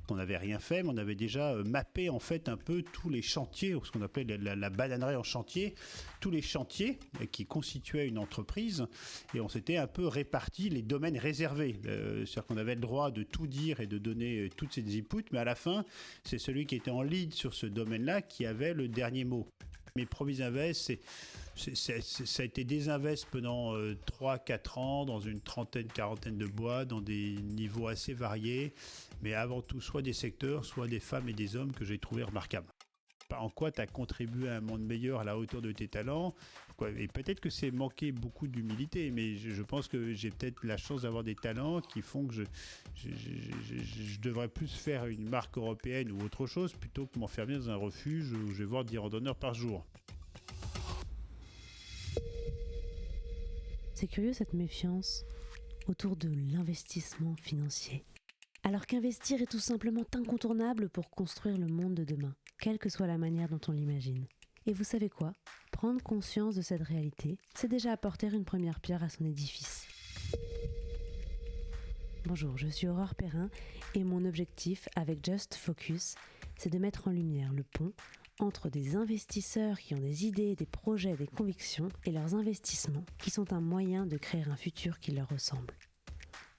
On n'avait rien fait, mais on avait déjà mappé en fait un peu tous les chantiers, ou ce qu'on appelait la bananerie en chantier, tous les chantiers qui constituaient une entreprise, et on s'était un peu réparti les domaines réservés. C'est-à-dire qu'on avait le droit de tout dire et de donner toutes ces inputs, mais à la fin, c'est celui qui était en lead sur ce domaine-là qui avait le dernier mot. Mes premiers invests, ça a été des invests pendant 3-4 ans dans une trentaine, quarantaine de boîtes, dans des niveaux assez variés, mais avant tout soit des secteurs, soit des femmes et des hommes que j'ai trouvé remarquables. En quoi tu as contribué à un monde meilleur à la hauteur de tes talents, et peut-être que c'est manquer beaucoup d'humilité, mais je pense que j'ai peut-être la chance d'avoir des talents qui font que je devrais plus faire une marque européenne ou autre chose plutôt que m'enfermer dans un refuge où je vais voir 10 randonneurs par jour. C'est curieux cette méfiance autour de l'investissement financier. Alors qu'investir est tout simplement incontournable pour construire le monde de demain, quelle que soit la manière dont on l'imagine. Et vous savez quoi ? Prendre conscience de cette réalité, c'est déjà apporter une première pierre à son édifice. Bonjour, je suis Aurore Perrin et mon objectif avec Just Focus, c'est de mettre en lumière le pont entre des investisseurs qui ont des idées, des projets, des convictions et leurs investissements qui sont un moyen de créer un futur qui leur ressemble.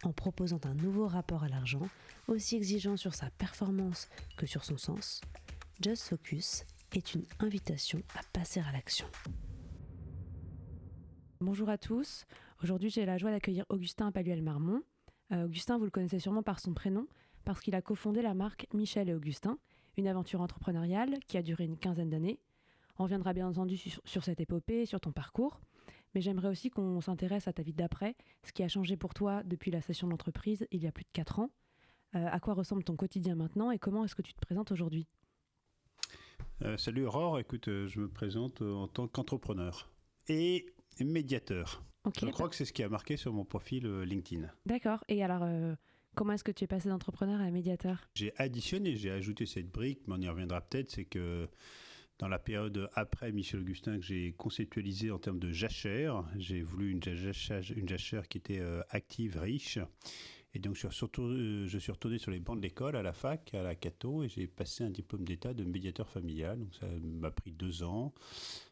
En proposant un nouveau rapport à l'argent, aussi exigeant sur sa performance que sur son sens, Just Focus est une invitation à passer à l'action. Bonjour à tous, aujourd'hui j'ai la joie d'accueillir Augustin Palluel-Marmont. Augustin, vous le connaissez sûrement par son prénom, parce qu'il a cofondé la marque Michel et Augustin, une aventure entrepreneuriale qui a duré une quinzaine d'années. On reviendra bien entendu sur cette épopée, sur ton parcours, mais j'aimerais aussi qu'on s'intéresse à ta vie d'après, ce qui a changé pour toi depuis la cession de l'entreprise il y a plus de 4 ans. À quoi ressemble ton quotidien maintenant et comment est-ce que tu te présentes aujourd'hui ? Salut Aurore, écoute, je me présente en tant qu'entrepreneur et médiateur. Okay. Je crois que c'est ce qui a marqué sur mon profil LinkedIn. D'accord, et alors comment est-ce que tu es passé d'entrepreneur à médiateur ? J'ai ajouté cette brique, mais on y reviendra peut-être, c'est que dans la période après Michel Augustin que j'ai conceptualisé en termes de jachère, j'ai voulu une jachère qui était active, riche. Et donc je suis retourné sur les bancs de l'école, à la fac, à la Cato, et j'ai passé un diplôme d'état de médiateur familial. Donc ça m'a pris 2 ans.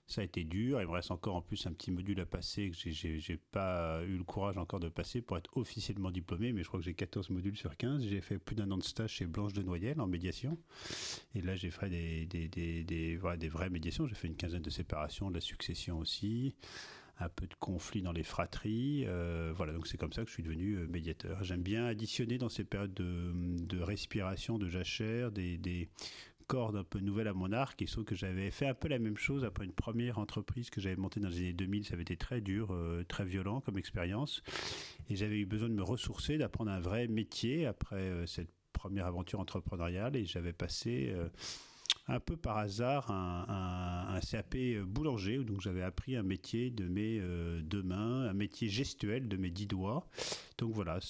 Ça a été dur. Il me reste encore en plus un petit module à passer que j'ai pas eu le courage encore de passer pour être officiellement diplômé, mais je crois que j'ai 14 modules sur 15. J'ai fait plus d'1 an de stage chez Blanche de Noyelles en médiation. Et là, j'ai fait des vraies médiations. J'ai fait une quinzaine de séparations, de la succession aussi. Un peu de conflit dans les fratries. Voilà, donc c'est comme ça que je suis devenu médiateur. J'aime bien additionner dans ces périodes de respiration, de jachère, des cordes un peu nouvelles à mon arc. Il se trouve que j'avais fait un peu la même chose après une première entreprise que j'avais montée dans les années 2000. Ça avait été très dur, très violent comme expérience. Et j'avais eu besoin de me ressourcer, d'apprendre un vrai métier après cette première aventure entrepreneuriale. Et j'avais passé... un peu par hasard un CAP boulanger, donc j'avais appris un métier de mes 2 mains, un métier gestuel de mes 10 doigts. Donc voilà, je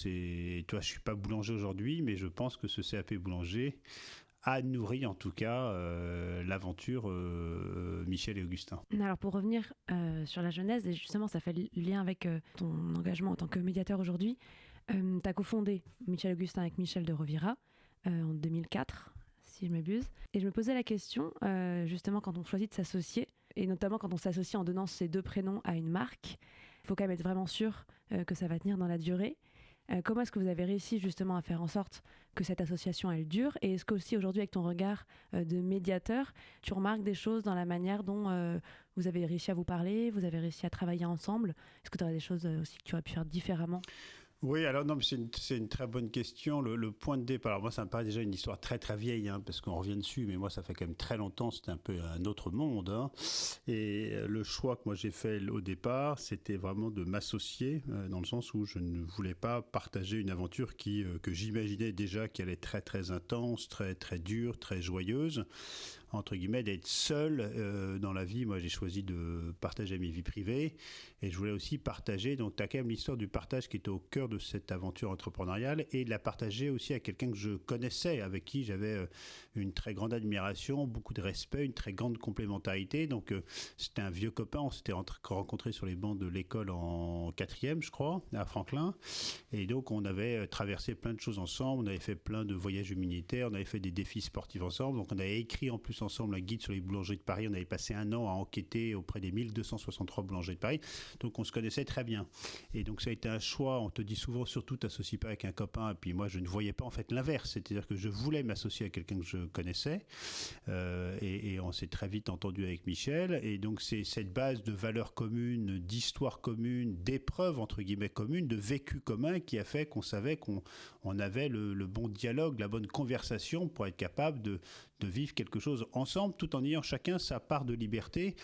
suis pas boulanger aujourd'hui, mais je pense que ce CAP boulanger a nourri en tout cas l'aventure Michel et Augustin. Alors pour revenir sur la genèse, et justement ça fait lien avec ton engagement en tant que médiateur aujourd'hui, tu as cofondé Michel Augustin avec Michel de Rovira en 2004. Si je m'abuse. Et je me posais la question, justement, quand on choisit de s'associer, et notamment quand on s'associe en donnant ces 2 prénoms à une marque, il faut quand même être vraiment sûr que ça va tenir dans la durée. Comment est-ce que vous avez réussi justement à faire en sorte que cette association, elle dure ? Et est-ce qu'aussi aujourd'hui, avec ton regard de médiateur, tu remarques des choses dans la manière dont vous avez réussi à vous parler, vous avez réussi à travailler ensemble ? Est-ce que tu aurais des choses aussi que tu aurais pu faire différemment ? Oui, alors non, mais c'est une très bonne question. Le point de départ, alors moi ça me paraît déjà une histoire très très vieille, parce qu'on revient dessus, mais moi ça fait quand même très longtemps, c'était un peu un autre monde. Et le choix que moi j'ai fait au départ, c'était vraiment de m'associer, dans le sens où je ne voulais pas partager une aventure que j'imaginais déjà qui allait être très très intense, très très dure, très joyeuse. entre guillemets, d'être seul dans la vie. Moi, j'ai choisi de partager mes vies privées et je voulais aussi partager. Donc, tu as quand même l'histoire du partage qui était au cœur de cette aventure entrepreneuriale et de la partager aussi à quelqu'un que je connaissais, avec qui j'avais une très grande admiration, beaucoup de respect, une très grande complémentarité. Donc, c'était un vieux copain. On s'était rencontrés sur les bancs de l'école en 4e, je crois, à Franklin. Et donc, on avait traversé plein de choses ensemble. On avait fait plein de voyages humanitaires. On avait fait des défis sportifs ensemble. Donc, on avait écrit en plus ensemble un guide sur les boulangeries de Paris. On avait passé un an à enquêter auprès des 1263 boulangeries de Paris. Donc, on se connaissait très bien. Et donc, ça a été un choix. On te dit souvent, surtout, t'associes pas avec un copain. Et puis, moi, je ne voyais pas en fait l'inverse. C'est-à-dire que je voulais m'associer à quelqu'un que je connaissais. Et on s'est très vite entendu avec Michel. Et donc, c'est cette base de valeurs communes, d'histoire commune, d'épreuves, entre guillemets, communes, de vécu commun qui a fait qu'on savait qu'on avait le bon dialogue, la bonne conversation pour être capable de vivre quelque chose ensemble tout en ayant chacun sa part de liberté.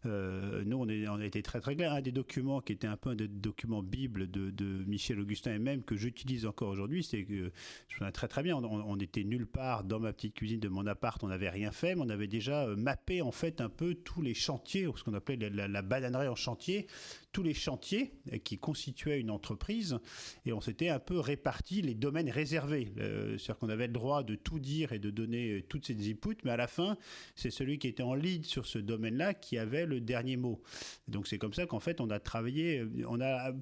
Nous, on a été très très clair. Un des documents qui était un peu un des documents bible de Michel Augustin et même que j'utilise encore aujourd'hui, c'est que je me souviens très très bien, on était nulle part dans ma petite cuisine de mon appart, on n'avait rien fait, mais on avait déjà mappé en fait un peu tous les chantiers, ou ce qu'on appelait la bananerie en chantier, tous les chantiers qui constituaient une entreprise, et on s'était un peu réparti les domaines réservés. C'est-à-dire qu'on avait le droit de tout dire et de donner toutes ces inputs, mais à la fin, c'est celui qui était en lead sur ce domaine-là qui avait le dernier mot. Donc c'est comme ça qu'en fait on a travaillé,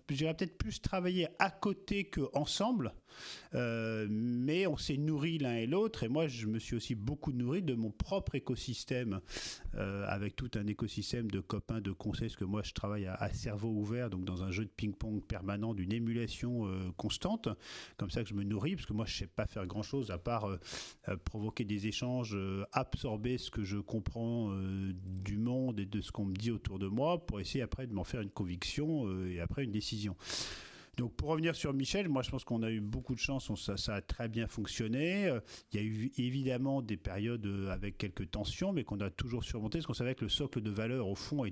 j'irais peut-être plus travaillé à côté qu'ensemble, mais on s'est nourri l'un et l'autre, et moi je me suis aussi beaucoup nourri de mon propre écosystème, avec tout un écosystème de copains, de conseils, parce que moi je travaille à cerveau ouvert, donc dans un jeu de ping-pong permanent, d'une émulation constante, comme ça que je me nourris, parce que moi je sais pas faire grand-chose à part provoquer des échanges, absorber ce que je comprends du monde et de ce qu'on me dit autour de moi, pour essayer après de m'en faire une conviction et après une décision. Donc pour revenir sur Michel, moi je pense qu'on a eu beaucoup de chance, ça a très bien fonctionné. Il y a eu évidemment des périodes avec quelques tensions, mais qu'on a toujours surmonté, parce qu'on savait que le socle de valeur au fond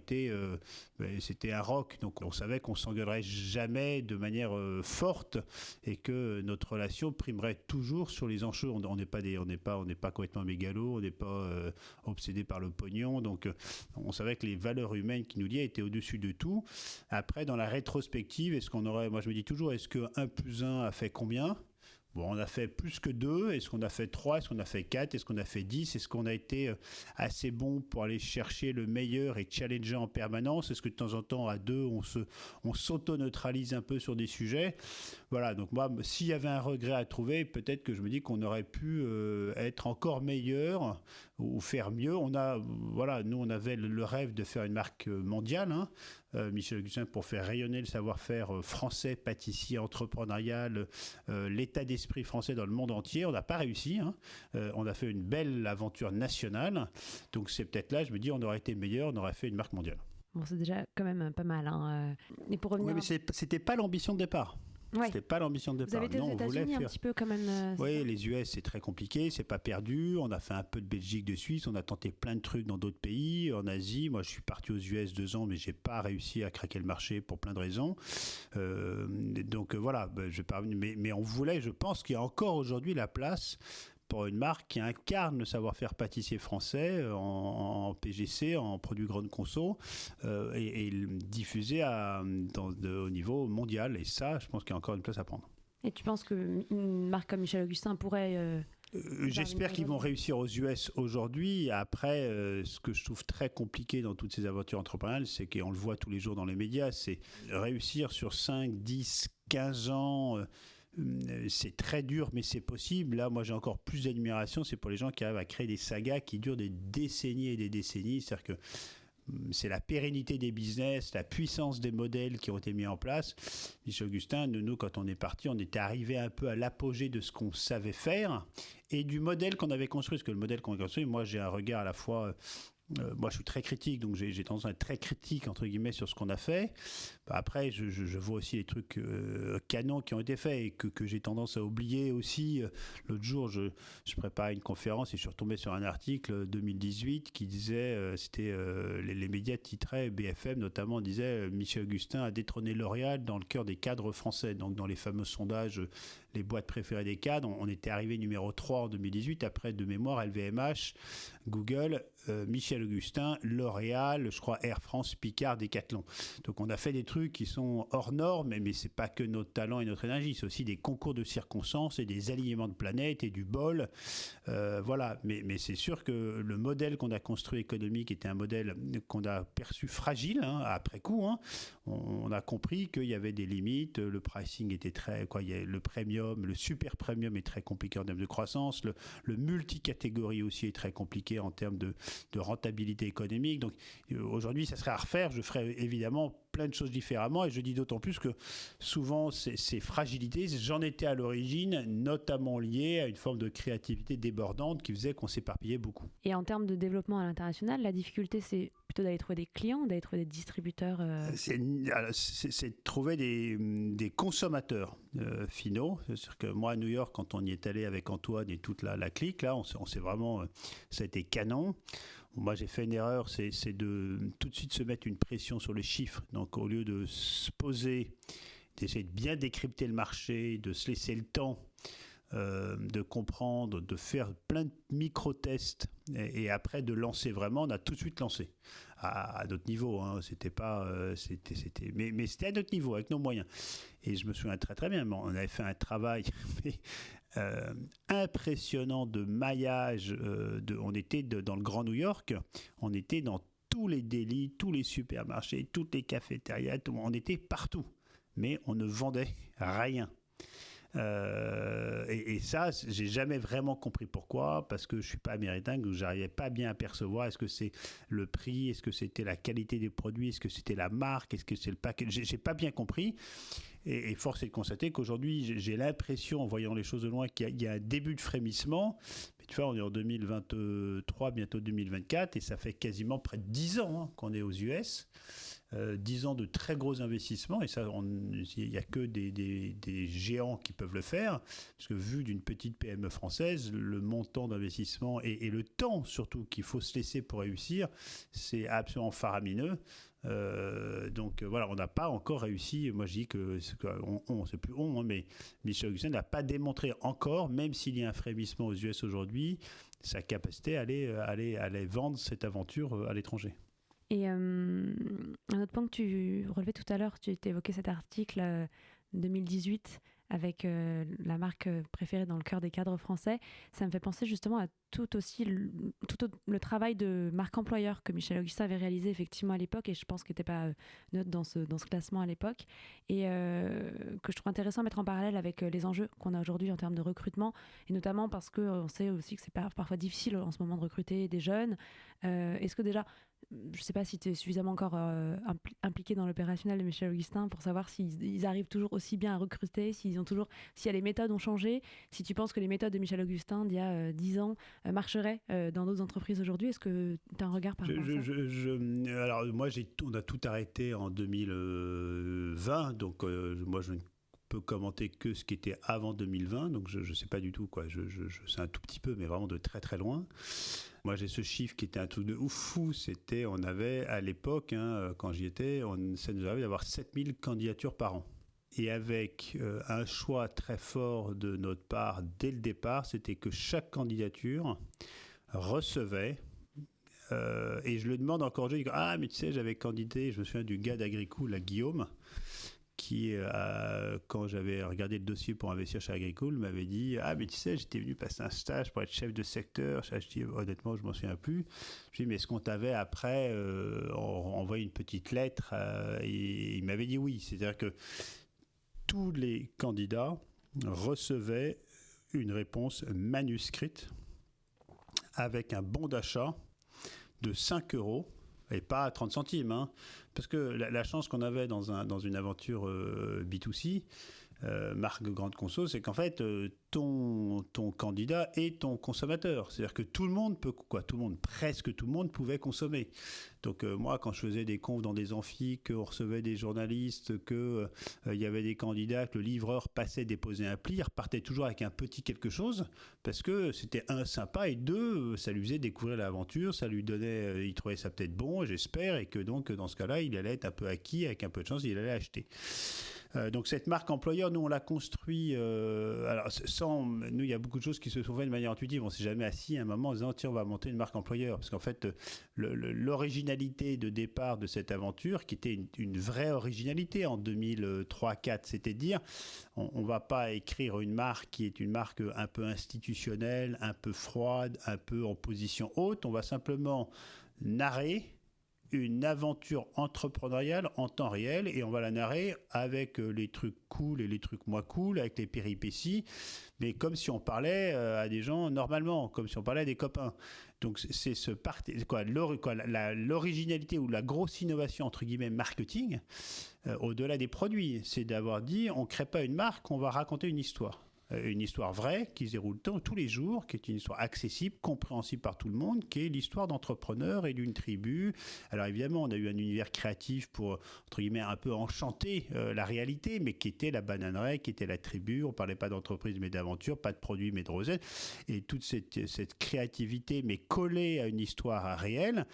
c'était un rock, donc on savait qu'on s'engueulerait jamais de manière forte et que notre relation primerait toujours sur les enjeux. On n'est pas complètement mégalos, on n'est pas obsédé par le pognon, donc on savait que les valeurs humaines qui nous liaient étaient au-dessus de tout. Après, dans la rétrospective, moi je me dis toujours, est-ce que 1 plus 1 a fait combien ? Bon, on a fait plus que 2. Est-ce qu'on a fait 3 ? Est-ce qu'on a fait 4 ? Est-ce qu'on a fait 10 ? Est-ce qu'on a été assez bon pour aller chercher le meilleur et challenger en permanence ? Est-ce que de temps en temps, à 2, on s'auto-neutralise un peu sur des sujets ? Voilà, donc moi, s'il y avait un regret à trouver, peut-être que je me dis qu'on aurait pu être encore meilleur ou faire mieux. Nous, on avait le rêve de faire une marque mondiale, hein. Michel Augustin, pour faire rayonner le savoir-faire français, pâtissier, entrepreneurial, l'état d'esprit français dans le monde entier. On n'a pas réussi, hein. On a fait une belle aventure nationale. Donc c'est peut-être là, je me dis, on aurait été meilleur, on aurait fait une marque mondiale. Bon, c'est déjà quand même pas mal, hein. Et pour revenir... Oui, mais c'était pas l'ambition de départ. Ouais. C'était pas l'ambition de départ. Vous avez été aux États-Unis un petit peu quand même. Oui, les US, c'est très compliqué, c'est pas perdu. On a fait un peu de Belgique, de Suisse, on a tenté plein de trucs dans d'autres pays. En Asie, moi je suis parti aux US 2 ans, mais j'ai pas réussi à craquer le marché pour plein de raisons. Donc voilà, mais on voulait, je pense qu'il y a encore aujourd'hui la place pour une marque qui incarne le savoir-faire pâtissier français en PGC, en produits grande conso, et diffusé au niveau mondial. Et ça, je pense qu'il y a encore une place à prendre. Et tu penses qu'une marque comme Michel Augustin pourrait... J'espère qu'ils vont réussir aux US aujourd'hui. Après, ce que je trouve très compliqué dans toutes ces aventures entrepreneuriales, c'est qu'on le voit tous les jours dans les médias, c'est réussir sur 5, 10, 15 ans... c'est très dur, mais c'est possible. Là, moi, j'ai encore plus d'admiration. C'est pour les gens qui arrivent à créer des sagas qui durent des décennies et des décennies. C'est-à-dire que c'est la pérennité des business, la puissance des modèles qui ont été mis en place. Michel Augustin, nous, quand on est parti, on était arrivé un peu à l'apogée de ce qu'on savait faire et du modèle qu'on avait construit. Parce que le modèle qu'on a construit, moi, j'ai un regard à la fois... moi, je suis très critique, donc j'ai tendance à être très critique, entre guillemets, sur ce qu'on a fait. Après, je vois aussi les trucs canons qui ont été faits et que j'ai tendance à oublier aussi. L'autre jour, je préparais une conférence et je suis retombé sur un article 2018 qui disait, les médias titraient, BFM notamment, disait Michel Augustin a détrôné L'Oréal dans le cœur des cadres français, donc dans les fameux sondages les boîtes préférées des cadres. On était arrivé numéro 3 en 2018, après de mémoire LVMH, Google, Michel Augustin, L'Oréal, je crois Air France, Picard, Decathlon. Donc on a fait des trucs qui sont hors normes, mais c'est pas que notre talent et notre énergie, c'est aussi des concours de circonstances et des alignements de planètes et du bol. Voilà, mais c'est sûr que le modèle qu'on a construit économique était un modèle qu'on a perçu fragile, après coup. On a compris qu'il y avait des limites, le pricing était il y a le premium, le super premium est très compliqué en termes de croissance, le multicatégorie aussi est très compliqué en termes de rentabilité économique. Donc aujourd'hui, ça serait à refaire. Je ferais évidemment plein de choses différemment, et je dis d'autant plus que souvent ces fragilités, j'en étais à l'origine, notamment liées à une forme de créativité débordante qui faisait qu'on s'éparpillait beaucoup. Et en termes de développement à l'international, la difficulté, c'est plutôt d'aller trouver des clients, d'aller trouver des distributeurs c'est de trouver des consommateurs finaux. C'est-à-dire que moi, à New York, quand on y est allé avec Antoine et toute la clique, là, on s'est vraiment... ça a été canon. Moi, j'ai fait une erreur, c'est de tout de suite se mettre une pression sur les chiffres. Donc, au lieu de se poser, d'essayer de bien décrypter le marché, de se laisser le temps de comprendre, de faire plein de micro-tests et après de lancer vraiment, on a tout de suite lancé à notre niveau. C'était pas, mais c'était à notre niveau, avec nos moyens. Et je me souviens très très bien, on avait fait un travail... impressionnant de maillage. On était dans le Grand New York, on était dans tous les délis, tous les supermarchés, toutes les cafétérias, on était partout, mais on ne vendait rien. Et ça, j'ai jamais vraiment compris pourquoi, parce que je suis pas américain, donc j'arrivais pas bien à percevoir. Est-ce que c'est le prix, est-ce que c'était la qualité des produits, est-ce que c'était la marque, est-ce que c'est le paquet, j'ai pas bien compris. Et force est de constater qu'aujourd'hui, j'ai l'impression, en voyant les choses de loin, qu'il y a un début de frémissement. Mais tu vois, on est en 2023, bientôt 2024, et ça fait quasiment près de 10 ans qu'on est aux US. 10 ans de très gros investissements, et ça, il n'y a que des géants qui peuvent le faire, parce que vu d'une petite PME française, le montant d'investissement et le temps surtout qu'il faut se laisser pour réussir, c'est absolument faramineux. Donc voilà, on n'a pas encore réussi. Moi je dis que c'est plus mais Michel Augustin n'a pas démontré encore, même s'il y a un frémissement aux US aujourd'hui, sa capacité à aller vendre cette aventure à l'étranger. Et un autre point que tu relevais tout à l'heure, tu évoquais cet article 2018 avec la marque préférée dans le cœur des cadres français. Ça me fait penser justement à tout le travail de marque employeur que Michel Augustin avait réalisé effectivement à l'époque, et je pense qu'il n'était pas neutre dans ce classement à l'époque, et que je trouve intéressant à mettre en parallèle avec les enjeux qu'on a aujourd'hui en termes de recrutement, et notamment parce qu'on sait aussi que c'est parfois difficile en ce moment de recruter des jeunes. Est-ce que déjà, je ne sais pas si tu es suffisamment encore impliqué dans l'opérationnel de Michel Augustin pour savoir s'ils arrivent toujours aussi bien à recruter, si les méthodes ont changé, si tu penses que les méthodes de Michel Augustin d'il y a 10 ans marcheraient dans d'autres entreprises aujourd'hui. Est-ce que tu as un regard par rapport à ça ? Alors moi, on a tout arrêté en 2020, donc moi je ne peux commenter que ce qui était avant 2020, donc je ne sais pas du tout, quoi. Je sais un tout petit peu, mais vraiment de très très loin. Moi, j'ai ce chiffre qui était un truc de ouf fou. On avait à l'époque, quand j'y étais, ça nous arrivait d'avoir 7000 candidatures par an. Et avec un choix très fort de notre part dès le départ, c'était que chaque candidature recevait, et je le demande encore aujourd'hui, mais tu sais, j'avais candidaté, je me souviens du gars d'Agricool, à Guillaume, qui, quand j'avais regardé le dossier pour investir chez Agricool, m'avait dit « Ah, mais tu sais, j'étais venu passer un stage pour être chef de secteur. » Je dis « Honnêtement, je ne m'en souviens plus. » Je lui ai dit « Mais est-ce qu'on t'avait après envoyé une petite lettre ?» Et il m'avait dit oui. C'est-à-dire que tous les candidats recevaient une réponse manuscrite avec un bon d'achat de 5 € et pas à 30 centimes. Parce que la chance qu'on avait dans une aventure B2C, marque grande conso, c'est qu'en fait, ton candidat et ton consommateur. C'est-à-dire que tout le monde peut, presque tout le monde pouvait consommer. Donc moi, quand je faisais des confs dans des amphis, qu'on recevait des journalistes, qu'il y avait des candidats, que le livreur passait déposer un pli, il repartait toujours avec un petit quelque chose, parce que c'était un, sympa, et deux, ça lui faisait découvrir l'aventure, ça lui donnait, il trouvait ça peut-être bon, j'espère, et que donc dans ce cas-là, il allait être un peu acquis, avec un peu de chance, il allait acheter. Donc cette marque employeur, nous on l'a construit. Nous il y a beaucoup de choses qui se sont faites de manière intuitive. On s'est jamais assis à un moment en disant tiens on va monter une marque employeur, parce qu'en fait l'originalité de départ de cette aventure, qui était une vraie originalité en 2003-4, c'était de dire on va pas écrire une marque qui est une marque un peu institutionnelle, un peu froide, un peu en position haute. On va simplement narrer une aventure entrepreneuriale en temps réel, et on va la narrer avec les trucs cool et les trucs moins cool, avec les péripéties, mais comme si on parlait à des gens normalement, comme si on parlait à des copains. Donc c'est l'originalité ou la grosse innovation entre guillemets marketing, au-delà des produits, c'est d'avoir dit on ne crée pas une marque, on va raconter une histoire. Une histoire vraie qui se déroule tous les jours, qui est une histoire accessible, compréhensible par tout le monde, qui est l'histoire d'entrepreneurs et d'une tribu. Alors évidemment, on a eu un univers créatif pour, entre guillemets, un peu enchanter la réalité, mais qui était la bananeraie, qui était la tribu. On ne parlait pas d'entreprise mais d'aventure, pas de produits mais de recettes. Et toute cette créativité, mais collée à une histoire réelle.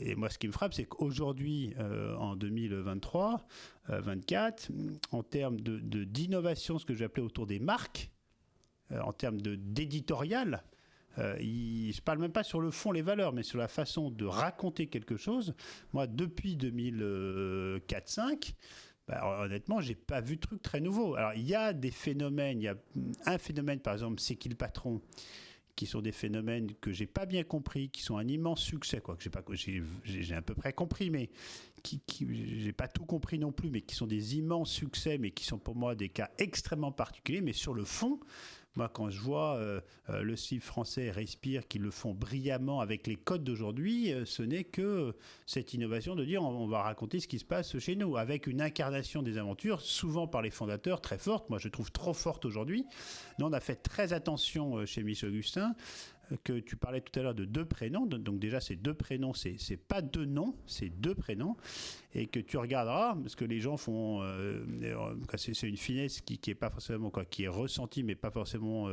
Et moi, ce qui me frappe, c'est qu'aujourd'hui, en 2023, 24, en termes d'innovation, ce que j'appelais autour des marques, en termes d'éditorial, je ne parle même pas sur le fond, les valeurs, mais sur la façon de raconter quelque chose. Moi, depuis 2004-5, honnêtement, je n'ai pas vu de truc très nouveau. Alors, il y a des phénomènes. Il y a un phénomène, par exemple, c'est qui le patron, qui sont des phénomènes que j'ai pas bien compris, qui sont un immense succès, quoi, que j'ai à peu près compris, mais qui j'ai pas tout compris non plus, mais qui sont des immenses succès, mais qui sont pour moi des cas extrêmement particuliers. Mais sur le fond, moi, quand je vois le style français Respire, qui le font brillamment avec les codes d'aujourd'hui, ce n'est que cette innovation de dire on va raconter ce qui se passe chez nous, avec une incarnation des aventures, souvent par les fondateurs, très forte. Moi, je trouve trop forte aujourd'hui. Nous, on a fait très attention chez Michel Augustin, que tu parlais tout à l'heure de deux prénoms. Donc déjà, ces deux prénoms, c'est pas deux noms, c'est deux prénoms. Et que tu regarderas, parce que les gens font... c'est une finesse qui est pas forcément... qui est ressentie, mais pas forcément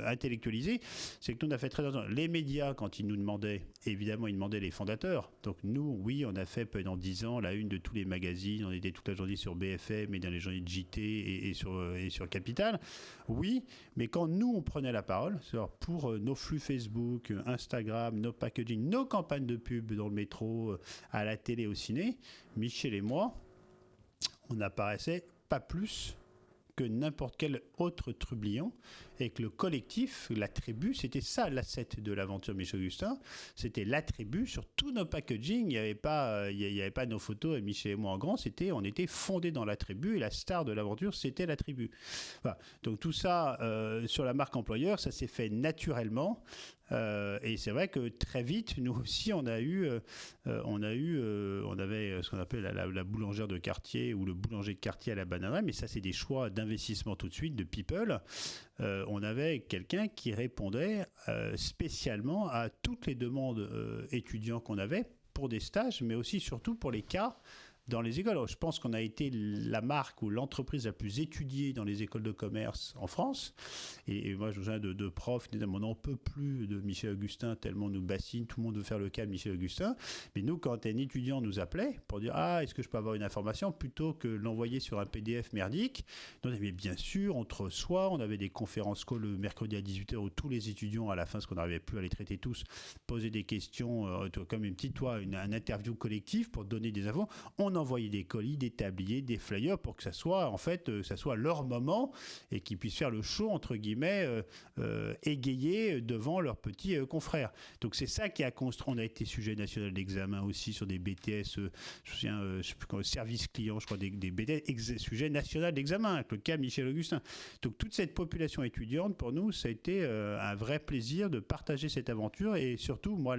intellectualisée. C'est que nous, on a fait très attention. Les médias, quand ils nous demandaient, évidemment, ils demandaient les fondateurs. Donc nous, oui, on a fait pendant 10 ans la une de tous les magazines. On était toute la journée sur BFM et dans les journées de JT et sur Capital. Oui, mais quand nous, on prenait la parole, pour nos flux Facebook, Instagram, nos packaging, nos campagnes de pub dans le métro, à la télé, au ciné, Michel et moi, on n'apparaissait pas plus que n'importe quel autre trublion, et que le collectif, la tribu, c'était ça l'asset de l'aventure Michel Augustin, c'était la tribu sur tous nos packaging. Il n'y avait pas nos photos, Michel et moi en grand, on était fondés dans la tribu, et la star de l'aventure, c'était la tribu. Voilà. Donc tout ça, sur la marque employeur, ça s'est fait naturellement. Et c'est vrai que très vite, nous aussi, on avait ce qu'on appelle la boulangère de quartier ou le boulanger de quartier à la bananerie, mais ça, c'est des choix d'investissement tout de suite, de people. On avait quelqu'un qui répondait spécialement à toutes les demandes étudiants qu'on avait pour des stages, mais aussi surtout pour les cas dans les écoles. Alors, je pense qu'on a été la marque ou l'entreprise la plus étudiée dans les écoles de commerce en France. Et moi, je me souviens de profs qui disaient on n'en peut plus de Michel Augustin, tellement nous bassine, tout le monde veut faire le cas de Michel Augustin. Mais nous, quand un étudiant nous appelait pour dire est-ce que je peux avoir une information, plutôt que l'envoyer sur un PDF merdique, nous, on avait bien sûr, entre soi, on avait des conférences call le mercredi à 18h où tous les étudiants, à la fin, ce qu'on n'arrivait plus à les traiter tous, posaient des questions, comme une petite un interview collectif pour donner des infos. On envoyer des colis, des tabliers, des flyers pour que ça soit leur moment et qu'ils puissent faire le show entre guillemets égayé devant leurs petits confrères. Donc c'est ça qui a construit. On a été sujet national d'examen aussi sur des BTS, je sais plus, service client, je crois, des BTS sujet national d'examen avec le cas Michel Augustin. Donc toute cette population étudiante, pour nous, ça a été un vrai plaisir de partager cette aventure, et surtout moi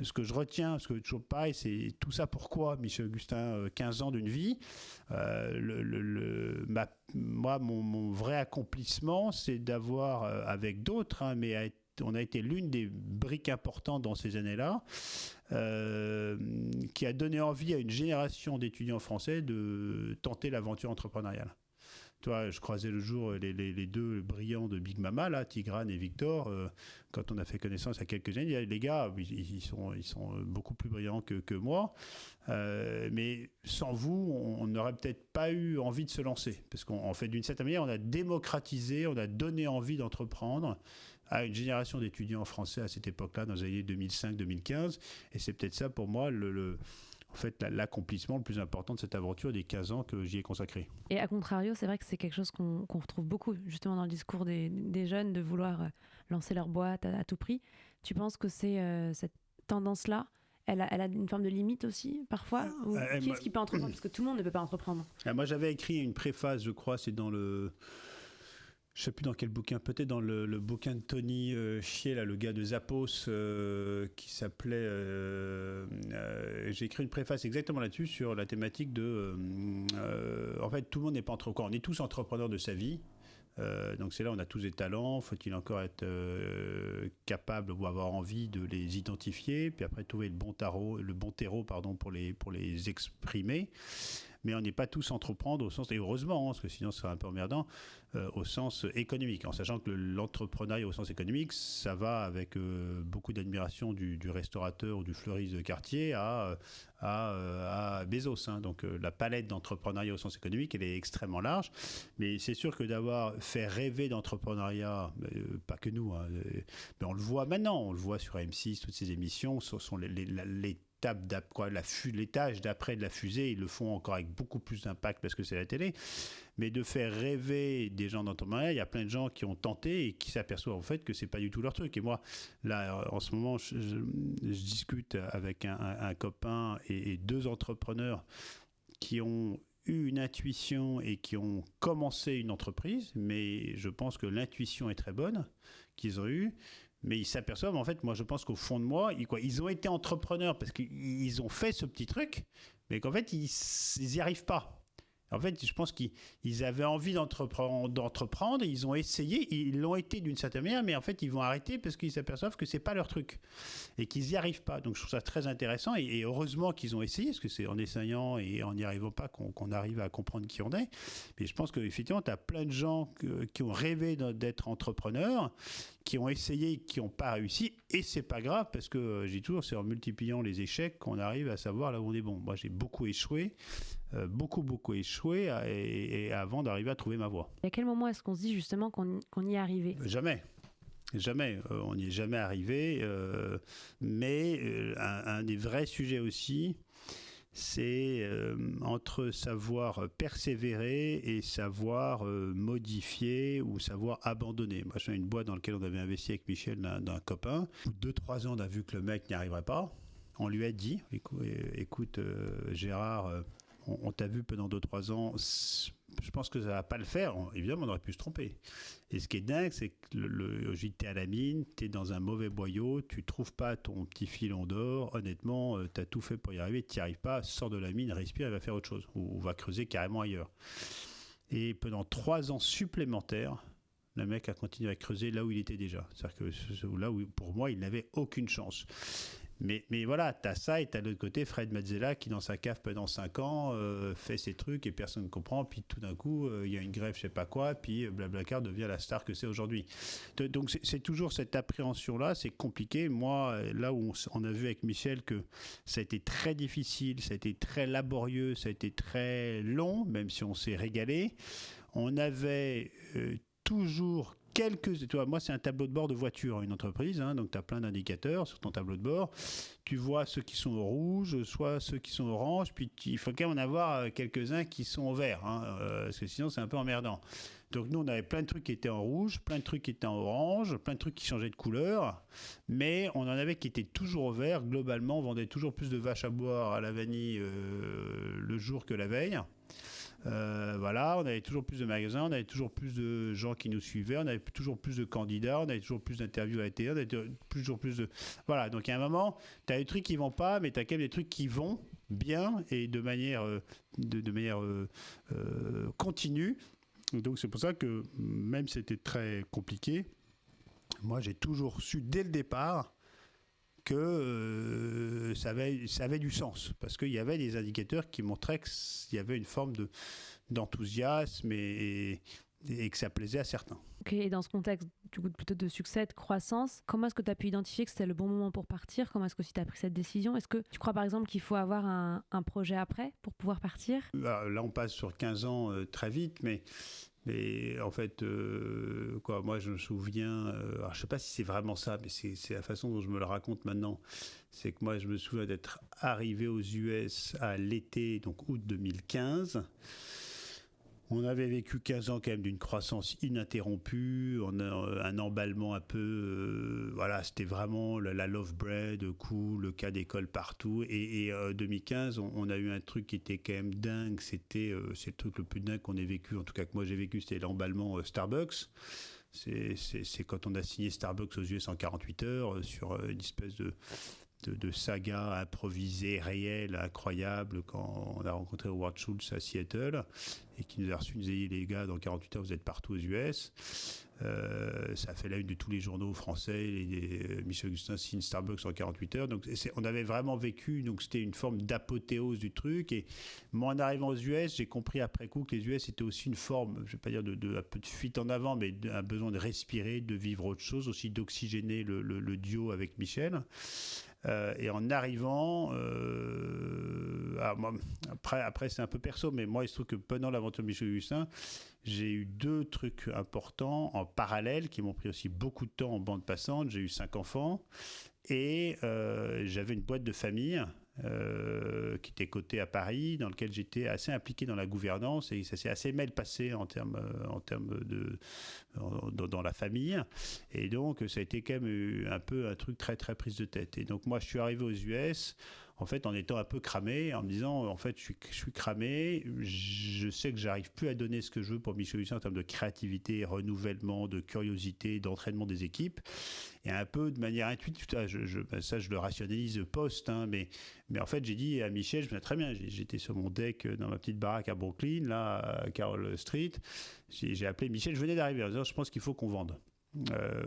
ce que je retiens, parce que toujours pareil, c'est tout ça pourquoi, Michel Augustin, 15 ans d'une vie. Moi, mon vrai accomplissement, c'est d'avoir, avec d'autres, hein, mais on a été l'une des briques importantes dans ces années-là, qui a donné envie à une génération d'étudiants français de tenter l'aventure entrepreneuriale. Toi, je croisais le jour les deux brillants de Big Mama, là, Tigrane et Victor. Quand on a fait connaissance il y a quelques années, les gars, ils sont beaucoup plus brillants que moi. Mais sans vous, on n'aurait peut-être pas eu envie de se lancer. Parce qu'en fait, d'une certaine manière, on a démocratisé, on a donné envie d'entreprendre à une génération d'étudiants français à cette époque-là, dans les années 2005-2015. Et c'est peut-être ça, pour moi, en fait, l'accomplissement le plus important de cette aventure des 15 ans que j'y ai consacré. Et à contrario, c'est vrai que c'est quelque chose qu'on retrouve beaucoup, justement, dans le discours des jeunes, de vouloir lancer leur boîte à tout prix. Tu penses que cette tendance-là, elle a une forme de limite aussi, parfois qui est-ce qui peut entreprendre? Parce que tout le monde ne peut pas entreprendre. Moi, j'avais écrit une préface, je crois, c'est dans le... Je ne sais plus dans quel bouquin, peut-être dans le bouquin de Tony Chier, là, le gars de Zappos, qui s'appelait... j'ai écrit une préface exactement là-dessus, sur la thématique de... en fait, tout le monde n'est pas entrepreneur. On est tous entrepreneurs de sa vie. Donc c'est là, on a tous des talents. Faut-il encore être capable ou avoir envie de les identifier, puis après trouver le bon terreau pour les exprimer. Mais on n'est pas tous entreprendre au sens, et heureusement, parce que sinon ce serait un peu emmerdant, au sens économique, en sachant que l'entrepreneuriat au sens économique, ça va avec beaucoup d'admiration du restaurateur ou du fleuriste de quartier à Bezos. Hein. Donc la palette d'entrepreneuriat au sens économique, elle est extrêmement large. Mais c'est sûr que d'avoir fait rêver d'entrepreneuriat, pas que nous, hein, mais on le voit maintenant, on le voit sur M6, toutes ces émissions, ce sont l'étage d'après de la fusée, ils le font encore avec beaucoup plus d'impact parce que c'est la télé, mais de faire rêver des gens d'entrepreneuriat, il y a plein de gens qui ont tenté et qui s'aperçoivent en fait que c'est pas du tout leur truc. Et moi, là, en ce moment, je discute avec un copain et deux entrepreneurs qui ont eu une intuition et qui ont commencé une entreprise, mais je pense que l'intuition est très bonne qu'ils ont eue. Mais ils s'aperçoivent, en fait, moi je pense qu'au fond de moi, ils ont été entrepreneurs parce qu'ils ont fait ce petit truc, mais qu'en fait, ils n'y arrivent pas. En fait, je pense qu'ils avaient envie d'entreprendre, ils ont essayé, ils l'ont été d'une certaine manière, mais en fait, ils vont arrêter parce qu'ils s'aperçoivent que c'est pas leur truc et qu'ils n'y arrivent pas. Donc, je trouve ça très intéressant et heureusement qu'ils ont essayé, parce que c'est en essayant et en n'y arrivant pas qu'on arrive à comprendre qui on est. Mais je pense qu'effectivement, tu as plein de gens qui ont rêvé d'être entrepreneurs, qui ont essayé, qui n'ont pas réussi, et c'est pas grave parce que je dis toujours, c'est en multipliant les échecs qu'on arrive à savoir là où on est bon. Moi, j'ai beaucoup échoué. Beaucoup échoué et avant d'arriver à trouver ma voie. Et à quel moment est-ce qu'on se dit justement qu'on y est arrivé ? Jamais, on n'y est jamais arrivé, mais un des vrais sujets aussi, c'est entre savoir persévérer et savoir modifier ou savoir abandonner. Moi, j'ai une boîte dans laquelle on avait investi avec Michel, d'un copain. Au bout de 2-3 ans, on a vu que le mec n'y arriverait pas. On lui a dit, écoute Gérard, on t'a vu pendant 2-3 ans, je pense que ça ne va pas le faire. Évidemment, on aurait pu se tromper. Et ce qui est dingue, c'est que tu es à la mine, tu es dans un mauvais boyau, tu ne trouves pas ton petit filon d'or. Honnêtement, tu as tout fait pour y arriver, tu n'y arrives pas, sors de la mine, respire et va faire autre chose. Ou va creuser carrément ailleurs. Et pendant 3 ans supplémentaires, le mec a continué à creuser là où il était déjà. C'est-à-dire que là où, pour moi, il n'avait aucune chance. Mais voilà, t'as ça et t'as de l'autre côté Fred Mazzella qui dans sa cave pendant 5 ans fait ses trucs et personne ne comprend, puis tout d'un coup il y a une grève je sais pas quoi, puis Blablacar devient la star que c'est aujourd'hui. Donc c'est toujours cette appréhension là, c'est compliqué. Moi là où on a vu avec Michel que ça a été très difficile, ça a été très laborieux, ça a été très long, même si on s'est régalé, on avait toujours moi, c'est un tableau de bord de voiture, une entreprise, hein, donc tu as plein d'indicateurs sur ton tableau de bord. Tu vois ceux qui sont au rouge, soit ceux qui sont orange, puis il faut quand même en avoir quelques-uns qui sont au vert, hein, parce que sinon c'est un peu emmerdant. Donc nous, on avait plein de trucs qui étaient en rouge, plein de trucs qui étaient en orange, plein de trucs qui changeaient de couleur, mais on en avait qui étaient toujours au vert. Globalement, on vendait toujours plus de vaches à boire à la vanille le jour que la veille. Voilà, on avait toujours plus de magasins, on avait toujours plus de gens qui nous suivaient, on avait toujours plus de candidats, on avait toujours plus d'interviews à la télé, on avait toujours plus de... Voilà, donc à un moment, tu as des trucs qui vont pas, mais tu as quand même des trucs qui vont bien et de manière, continue. Donc c'est pour ça que même si c'était très compliqué, moi j'ai toujours su dès le départ que ça avait du sens, parce qu'il y avait des indicateurs qui montraient qu'il y avait une forme d'enthousiasme et que ça plaisait à certains. Ok, et dans ce contexte du coup, plutôt de succès, de croissance, comment est-ce que tu as pu identifier que c'était le bon moment pour partir? Comment est-ce que tu as pris cette décision? Est-ce que tu crois par exemple qu'il faut avoir un projet après pour pouvoir partir? Là on passe sur 15 ans très vite, mais en fait, moi je me souviens, alors je ne sais pas si c'est vraiment ça, mais c'est la façon dont je me le raconte maintenant, c'est que moi je me souviens d'être arrivé aux US à l'été, donc août 2015. On avait vécu 15 ans quand même d'une croissance ininterrompue, on a un emballement un peu, voilà, c'était vraiment la love bread, cool, le cas d'école partout. Et 2015, on a eu un truc qui était quand même dingue, c'est le truc le plus dingue qu'on ait vécu, en tout cas que moi j'ai vécu, c'était l'emballement Starbucks. C'est quand on a signé Starbucks aux US en 48 heures sur une espèce de saga improvisée, réelle, incroyable, quand on a rencontré Howard Schultz à Seattle et qui nous a reçu, nous a dit les gars, dans 48 heures vous êtes partout aux US. Ça a fait la une de tous les journaux français, Michel Augustin signe Starbucks en 48 heures. Donc on avait vraiment vécu, donc c'était une forme d'apothéose du truc. Et moi, en arrivant aux US, j'ai compris après coup que les US étaient aussi une forme, je ne vais pas dire un peu de fuite en avant, mais un besoin de respirer, de vivre autre chose, aussi d'oxygéner le duo avec Michel. Et en arrivant, après c'est un peu perso, mais moi il se trouve que pendant l'aventure de Michel Augustin, j'ai eu 2 trucs importants en parallèle qui m'ont pris aussi beaucoup de temps en bande passante. J'ai eu 5 enfants et j'avais une boîte de famille qui était cotée à Paris, dans lequel j'étais assez impliqué dans la gouvernance et ça s'est assez mal passé en termes dans la famille. Et donc ça a été quand même un peu un truc très très prise de tête. Et donc moi je suis arrivé aux US en fait en étant un peu cramé, en me disant en fait je suis cramé, je sais que j'arrive plus à donner ce que je veux pour Michel Augustin en termes de créativité, renouvellement, de curiosité, d'entraînement des équipes. Et un peu de manière intuitive, ça je le rationalise post, hein, mais en fait j'ai dit à Michel, je me souviens très bien, j'étais sur mon deck dans ma petite baraque à Brooklyn, là à Carroll Street, j'ai appelé Michel, je venais d'arriver en disant je pense qu'il faut qu'on vende.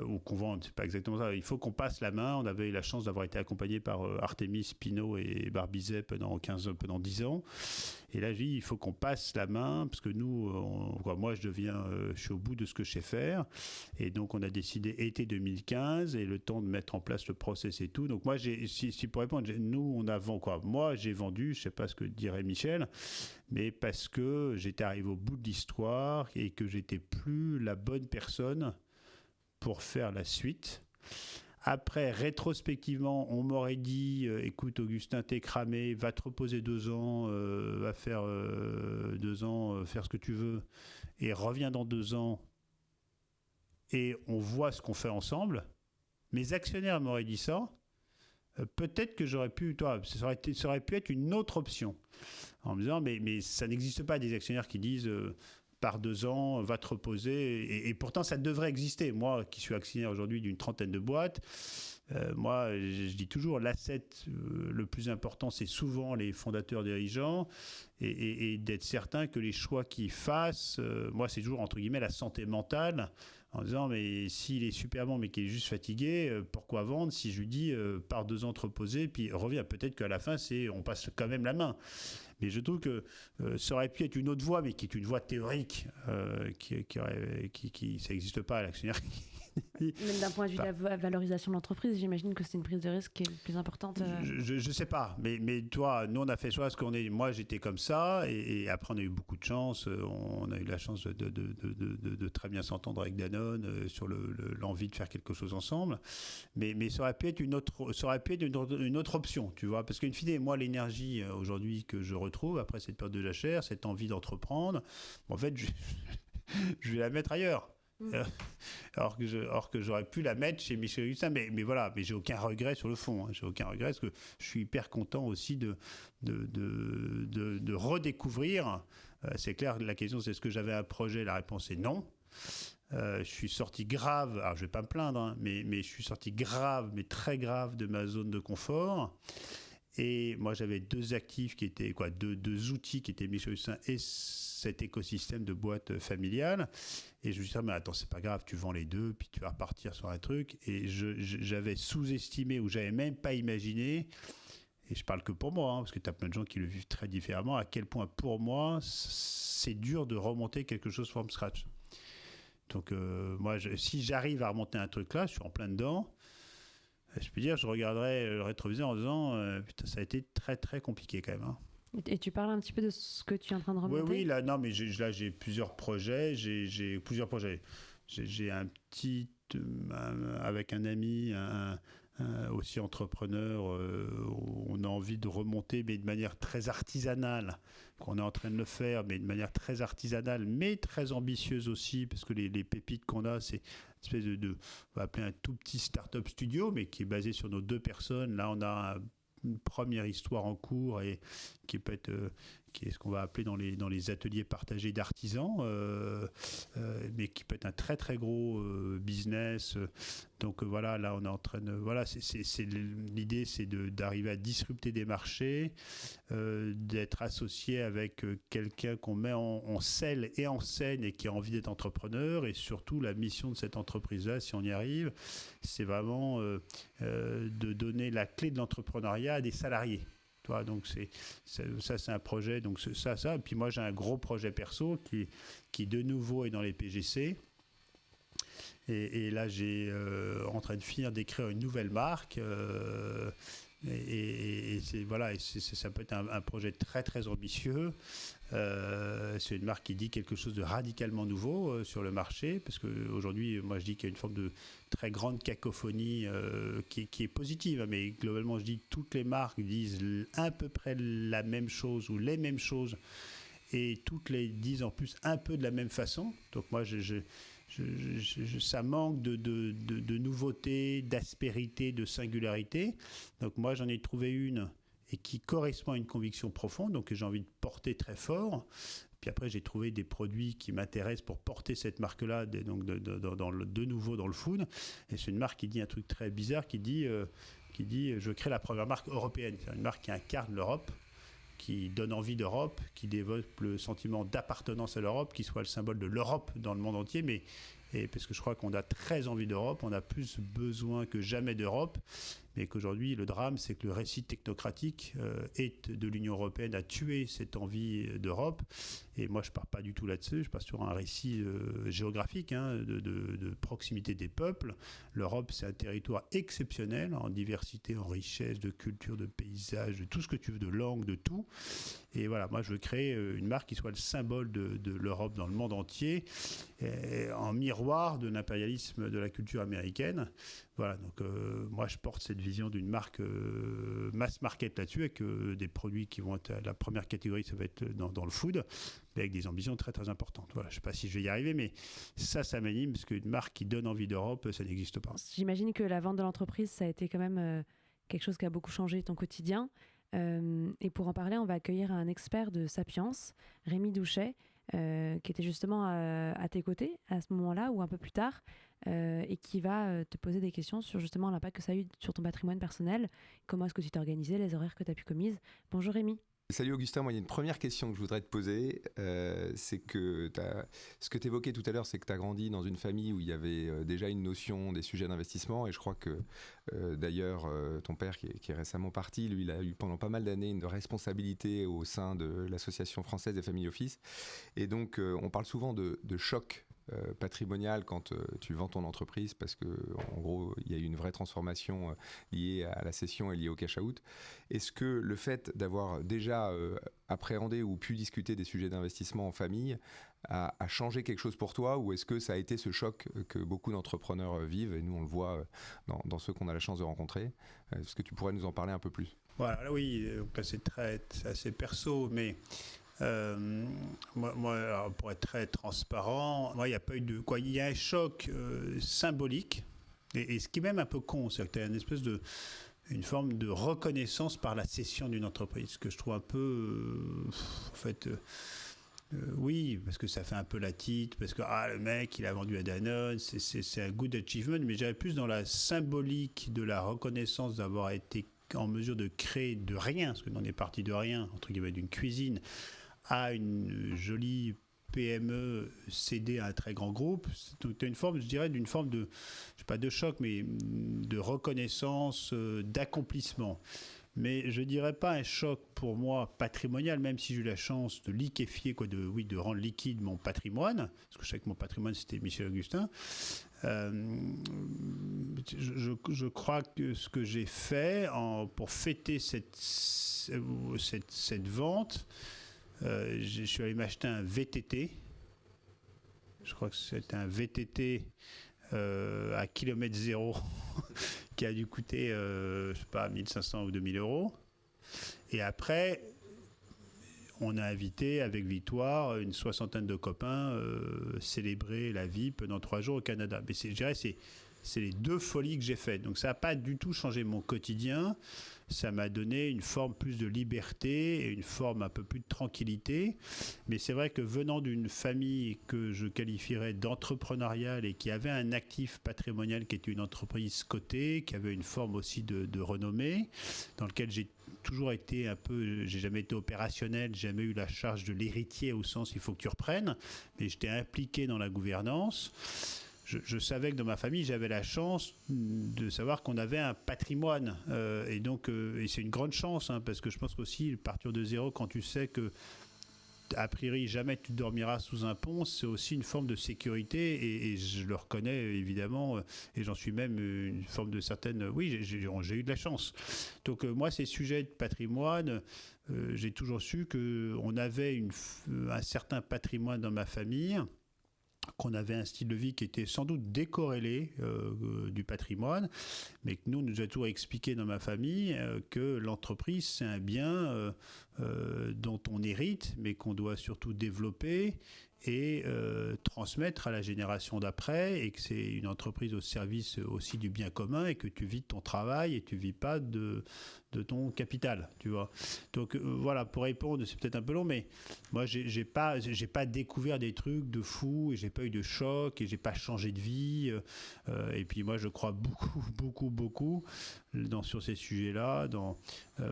Ou qu'on vende, c'est pas exactement ça. Il faut qu'on passe la main. On avait eu la chance d'avoir été accompagné par Artemis, Pinault et Barbizet pendant 10 ans. Et là, je dis, il faut qu'on passe la main parce que nous, moi, je suis au bout de ce que je sais faire. Et donc, on a décidé été 2015 et le temps de mettre en place le process et tout. Donc, moi, si pour répondre, nous, on a vendu quoi. Moi, j'ai vendu, je sais pas ce que dirait Michel, mais parce que j'étais arrivé au bout de l'histoire et que j'étais plus la bonne personne pour faire la suite. Après, rétrospectivement, on m'aurait dit écoute, Augustin, t'es cramé, va te reposer 2 ans, va faire 2 ans, faire ce que tu veux, et reviens dans 2 ans, et on voit ce qu'on fait ensemble. Mes actionnaires m'auraient dit ça. Peut-être que j'aurais pu, ça aurait pu être une autre option. En me disant, mais ça n'existe pas des actionnaires qui disent par 2 ans, va te reposer. Et pourtant, ça devrait exister. Moi, qui suis actionnaire aujourd'hui d'une 30aine de boîtes, moi, je dis toujours, l'asset le plus important, c'est souvent les fondateurs dirigeants et d'être certain que les choix qu'ils fassent, moi, c'est toujours, entre guillemets, la santé mentale, en disant, mais s'il est super bon, mais qu'il est juste fatigué, pourquoi vendre si je lui dis, pars 2 ans te reposer, puis reviens. Peut-être qu'à la fin, on passe quand même la main. Mais je trouve que ça aurait pu être une autre voie, mais qui est une voie théorique, ça n'existe pas à l'actionnaire. Même d'un point de vue de la valorisation de l'entreprise, j'imagine que c'est une prise de risque qui est plus importante. Je sais pas, mais toi, nous on a fait le choix parce moi j'étais comme ça, et après on a eu beaucoup de chance. On a eu la chance de très bien s'entendre avec Danone sur l'envie de faire quelque chose ensemble. Mais ça aurait pu être une autre option, tu vois, parce qu'in fine, moi l'énergie aujourd'hui que je retrouve après cette période de jachère, cette envie d'entreprendre, en fait, je vais la mettre ailleurs. alors que j'aurais pu la mettre chez Michel Augustin. Mais voilà, mais j'ai aucun regret sur le fond. J'ai aucun regret parce que je suis hyper content aussi de redécouvrir. C'est clair, la question c'est est-ce que j'avais un projet? La réponse est non. Je suis sorti grave, alors je vais pas me plaindre, hein, mais je suis sorti grave, mais très grave de ma zone de confort. Et moi, j'avais deux actifs qui étaient deux outils qui étaient Michel Augustin et cet écosystème de boîte familiale. Et je me suis dit, mais attends, c'est pas grave, tu vends les deux, puis tu vas repartir sur un truc. Et j'avais sous-estimé ou j'avais même pas imaginé, et je parle que pour moi, hein, parce que tu as plein de gens qui le vivent très différemment, à quel point pour moi, c'est dur de remonter quelque chose from scratch. Donc moi, si j'arrive à remonter un truc là, je suis en plein dedans. Je peux dire, je regarderai le rétroviseur en disant, putain, ça a été très très compliqué quand même. Hein. Et tu parles un petit peu de ce que tu es en train de remonter? Oui, là, non, mais j'ai plusieurs projets. J'ai plusieurs projets. J'ai un petit, avec un ami, aussi entrepreneur, on a envie de remonter, mais de manière très artisanale, qu'on est en train de le faire, mais de manière très artisanale, mais très ambitieuse aussi, parce que les pépites qu'on a, c'est une espèce on va appeler un tout petit start-up studio, mais qui est basé sur nos deux personnes. Là, on a une première histoire en cours et qui peut être qui est ce qu'on va appeler dans les ateliers partagés d'artisans, mais qui peut être un très très gros business. Donc voilà, là on est en train de l'idée, c'est d'arriver à disrupter des marchés, d'être associé avec quelqu'un qu'on met en selle et en scène et qui a envie d'être entrepreneur. Et surtout la mission de cette entreprise-là, si on y arrive, c'est vraiment de donner la clé de l'entrepreneuriat à des salariés. Donc ça c'est un projet, donc ça et puis moi j'ai un gros projet perso qui de nouveau est dans les PGC et là j'ai en train de finir d'écrire une nouvelle marque et ça peut être un projet très très ambitieux. C'est une marque qui dit quelque chose de radicalement nouveau sur le marché, parce qu'aujourd'hui, moi je dis qu'il y a une forme de très grande cacophonie qui est positive, mais globalement je dis que toutes les marques disent à peu près la même chose ou les mêmes choses, et toutes les disent en plus un peu de la même façon. Donc moi ça manque de nouveauté, d'aspérité, de singularité. Donc moi j'en ai trouvé une et qui correspond à une conviction profonde, donc que j'ai envie de porter très fort. Puis après, j'ai trouvé des produits qui m'intéressent pour porter cette marque-là, donc de nouveau dans le food. Et c'est une marque qui dit un truc très bizarre, qui dit je crée la première marque européenne. C'est une marque qui incarne l'Europe, qui donne envie d'Europe, qui développe le sentiment d'appartenance à l'Europe, qui soit le symbole de l'Europe dans le monde entier, et parce que je crois qu'on a très envie d'Europe, on a plus besoin que jamais d'Europe, mais qu'aujourd'hui, le drame, c'est que le récit technocratique de l'Union européenne a tué cette envie d'Europe. Et moi, je ne pars pas du tout là-dessus, je pars sur un récit géographique, de proximité des peuples. L'Europe, c'est un territoire exceptionnel en diversité, en richesse, de culture, de paysage, de tout ce que tu veux, de langue, de tout. Et voilà, moi, je veux créer une marque qui soit le symbole de l'Europe dans le monde entier, en miroir de l'impérialisme de la culture américaine. Voilà, donc moi je porte cette vision d'une marque mass market là-dessus, avec des produits qui vont être la première catégorie, ça va être dans le food, mais avec des ambitions très très importantes. Voilà, je ne sais pas si je vais y arriver, mais ça m'anime, parce qu'une marque qui donne envie d'Europe, ça n'existe pas. J'imagine que la vente de l'entreprise, ça a été quand même quelque chose qui a beaucoup changé ton quotidien. Et pour en parler, on va accueillir un expert de Sapiens, Rémi Douchet, qui était justement à tes côtés à ce moment-là ou un peu plus tard, et qui va te poser des questions sur justement l'impact que ça a eu sur ton patrimoine personnel, comment est-ce que tu t'es organisé, les horaires que tu as pu commises. Bonjour Rémi. Salut Augustin, moi il y a une première question que je voudrais te poser, c'est que ce que tu évoquais tout à l'heure, c'est que tu as grandi dans une famille où il y avait déjà une notion des sujets d'investissement, et je crois que d'ailleurs ton père qui est récemment parti, lui il a eu pendant pas mal d'années une responsabilité au sein de l'Association française des family office, et donc on parle souvent de choc patrimonial quand tu vends ton entreprise, parce que en gros il y a eu une vraie transformation liée à la cession et liée au cash out. Est-ce que le fait d'avoir déjà appréhendé ou pu discuter des sujets d'investissement en famille a changé quelque chose pour toi, ou est-ce que ça a été ce choc que beaucoup d'entrepreneurs vivent, et nous on le voit dans ceux qu'on a la chance de rencontrer? Est-ce que tu pourrais nous en parler un peu plus? Voilà, oui, donc là c'est assez perso, mais Alors, pour être très transparent, il n'y a pas eu de quoi. Il y a un choc symbolique, et ce qui est même un peu con, c'est que tu as une forme de reconnaissance par la cession d'une entreprise, que je trouve un peu, oui, parce que ça fait un peu la titre, parce que le mec, il a vendu à Danone, c'est un good achievement, mais j'irais plus dans la symbolique de la reconnaissance d'avoir été en mesure de créer de rien, parce que l'on est parti de rien, entre guillemets, d'une cuisine, à une jolie PME cédée à un très grand groupe. Donc tu as une forme, je dirais, d'une forme de, je sais pas de choc, mais de reconnaissance, d'accomplissement. Mais je dirais pas un choc pour moi patrimonial, même si j'ai eu la chance de liquéfier, de rendre liquide mon patrimoine, parce que je sais que mon patrimoine c'était Michel Augustin. Je crois que ce que j'ai fait pour fêter cette vente, je suis allé m'acheter un VTT. Je crois que c'était un VTT à kilomètre zéro qui a dû coûter, je sais pas, 1500 ou 2000 euros. Et après, on a invité avec Victoire une soixantaine de copains célébrer la vie pendant 3 jours au Canada. Mais je dirais, c'est les 2 folies que j'ai faites. Donc ça n'a pas du tout changé mon quotidien. Ça m'a donné une forme plus de liberté et une forme un peu plus de tranquillité. Mais c'est vrai que venant d'une famille que je qualifierais d'entrepreneuriale et qui avait un actif patrimonial qui était une entreprise cotée, qui avait une forme aussi de renommée, dans lequel j'ai toujours été j'ai jamais été opérationnel, j'ai jamais eu la charge de l'héritier au sens il faut que tu reprennes, mais j'étais impliqué dans la gouvernance. Je savais que dans ma famille, j'avais la chance de savoir qu'on avait un patrimoine. Et c'est une grande chance, parce que je pense qu'aussi, partir de zéro, quand tu sais que, a priori, jamais tu dormiras sous un pont, c'est aussi une forme de sécurité. Et je le reconnais, évidemment, et j'en suis même une forme de certaine... Oui, j'ai eu de la chance. Donc, moi, ces sujets de patrimoine... j'ai toujours su qu'on avait un certain patrimoine dans ma famille, qu'on avait un style de vie qui était sans doute décorrélé du patrimoine, mais que nous a toujours expliqué dans ma famille que l'entreprise, c'est un bien dont on hérite, mais qu'on doit surtout développer et transmettre à la génération d'après, et que c'est une entreprise au service aussi du bien commun, et que tu vis de ton travail et tu vis pas de ton capital, tu vois. Donc voilà, pour répondre, c'est peut-être un peu long, mais moi j'ai pas découvert des trucs de fou, et j'ai pas eu de choc, et j'ai pas changé de vie, et puis moi je crois beaucoup sur ces sujets-là,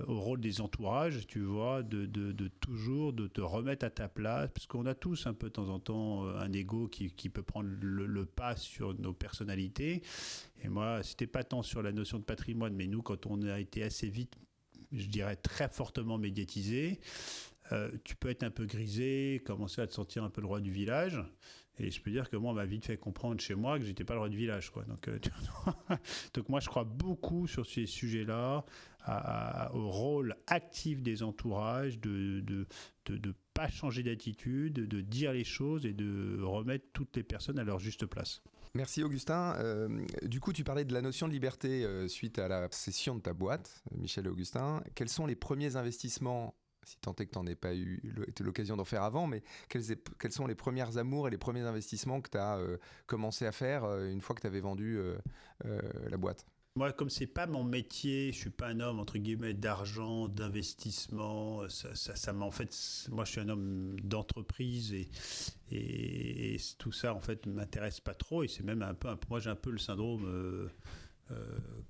au rôle des entourages, tu vois, de toujours de te remettre à ta place, parce qu'on a tous un peu de temps en temps un ego qui peut prendre le pas sur nos personnalités. Et moi, c'était pas tant sur la notion de patrimoine, mais nous, quand on a été assez vite, je dirais très fortement médiatisé, tu peux être un peu grisé, commencer à te sentir un peu le roi du village. Et je peux dire que moi, on m'a vite fait comprendre chez moi que j'étais pas le roi du village, quoi. Donc moi, je crois beaucoup sur ces sujets-là, au rôle actif des entourages, de pas changer d'attitude, de dire les choses et de remettre toutes les personnes à leur juste place. Merci Augustin. Du coup, tu parlais de la notion de liberté suite à la cession de ta boîte, Michel et Augustin. Quels sont les premiers investissements, si tant est que tu n'en aies pas eu l'occasion d'en faire avant, mais quels sont les premiers amours et les premiers investissements que tu as commencé à faire une fois que tu avais vendu la boîte ? Moi, comme c'est pas mon métier, je suis pas un homme entre guillemets d'argent, d'investissement. Ça m'en fait. Moi, je suis un homme d'entreprise et tout ça en fait m'intéresse pas trop. Et c'est même moi, j'ai un peu le syndrome.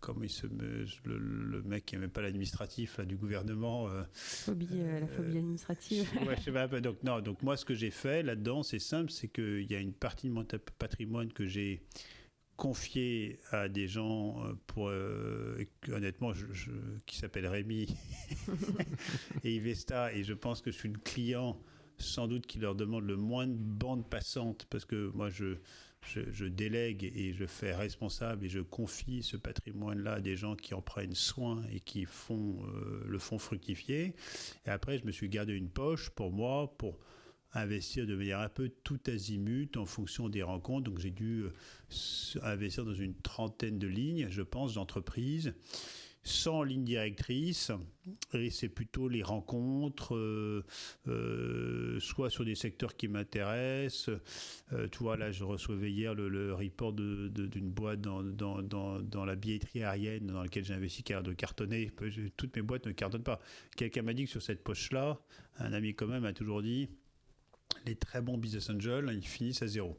Comme le mec qui n'aimait pas l'administratif là, du gouvernement. La phobie administrative. Ouais, je sais pas, donc moi, ce que j'ai fait là-dedans, c'est simple, c'est qu'il y a une partie de mon patrimoine que j'ai confié à des gens honnêtement, qui s'appellent Rémi et Ivesta, et je pense que je suis le client sans doute qui leur demande le moins de bande passante, parce que moi je délègue et je fais responsable et je confie ce patrimoine-là à des gens qui en prennent soin et qui le font fructifier. Et après, je me suis gardé une poche pour moi, pour investir de manière un peu tout azimut en fonction des rencontres. Donc j'ai dû investir dans une trentaine de lignes, je pense, d'entreprises, sans ligne directrice, et c'est plutôt les rencontres, soit sur des secteurs qui m'intéressent. Tu vois, là, je recevais hier le report d'une boîte dans la billetterie aérienne dans laquelle j'ai investi qui a l'air de cartonner. Toutes mes boîtes ne cartonnent pas. Quelqu'un m'a dit que sur cette poche-là, un ami commun m'a toujours dit, les très bons business angels, ils finissent à zéro.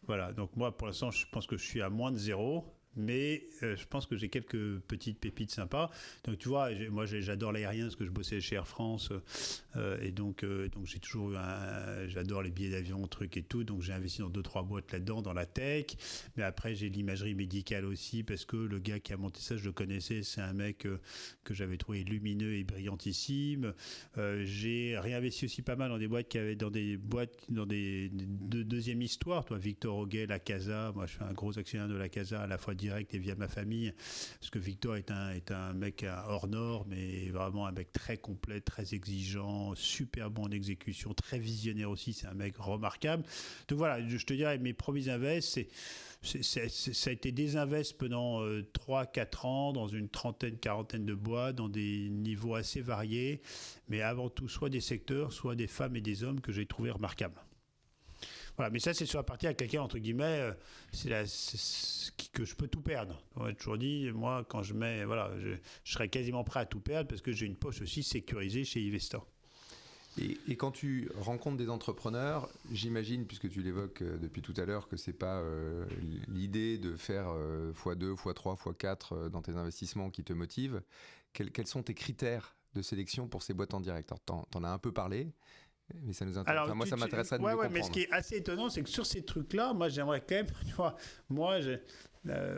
Voilà, donc moi, pour l'instant, je pense que je suis à moins de zéro. Mais je pense que j'ai quelques petites pépites sympas. Donc tu vois, moi j'adore l'aérien parce que je bossais chez Air France et donc j'ai toujours j'adore les billets d'avion, trucs et tout. Donc j'ai investi dans 2-3 boîtes là-dedans, dans la tech. Mais après j'ai l'imagerie médicale aussi parce que le gars qui a monté ça, je le connaissais. C'est un mec que j'avais trouvé lumineux et brillantissime. J'ai réinvesti aussi pas mal dans des boîtes dans des deuxième histoire. Toi, Victor Hoguet, La Casa. Moi je suis un gros actionnaire de La Casa à la fois direct et via ma famille, parce que Victor est un mec hors norme, mais vraiment un mec très complet, très exigeant, super bon en exécution, très visionnaire aussi, c'est un mec remarquable. Donc voilà, je te dirais, mes premiers invests, ça a été des invests pendant 3-4 ans dans une quarantaine de boîtes, dans des niveaux assez variés, mais avant tout, soit des secteurs, soit des femmes et des hommes que j'ai trouvés remarquables. Voilà, mais ça, c'est sur la partie à quelqu'un, entre guillemets, que je peux tout perdre. On m'a toujours dit, moi, quand je mets, voilà, je serais quasiment prêt à tout perdre parce que j'ai une poche aussi sécurisée chez Ivesta. Et quand tu rencontres des entrepreneurs, j'imagine, puisque tu l'évoques depuis tout à l'heure, que c'est pas l'idée de faire x2, x3, x4 dans tes investissements qui te motive. Quels sont tes critères de sélection pour ces boîtes en direct ? Alors, t'en as un peu parlé. Mais ça nous intéresse. Alors, enfin, moi, ça m'intéresserait de mieux comprendre. Mais ce qui est assez étonnant, c'est que sur ces trucs-là, moi, j'aimerais quand même, tu vois,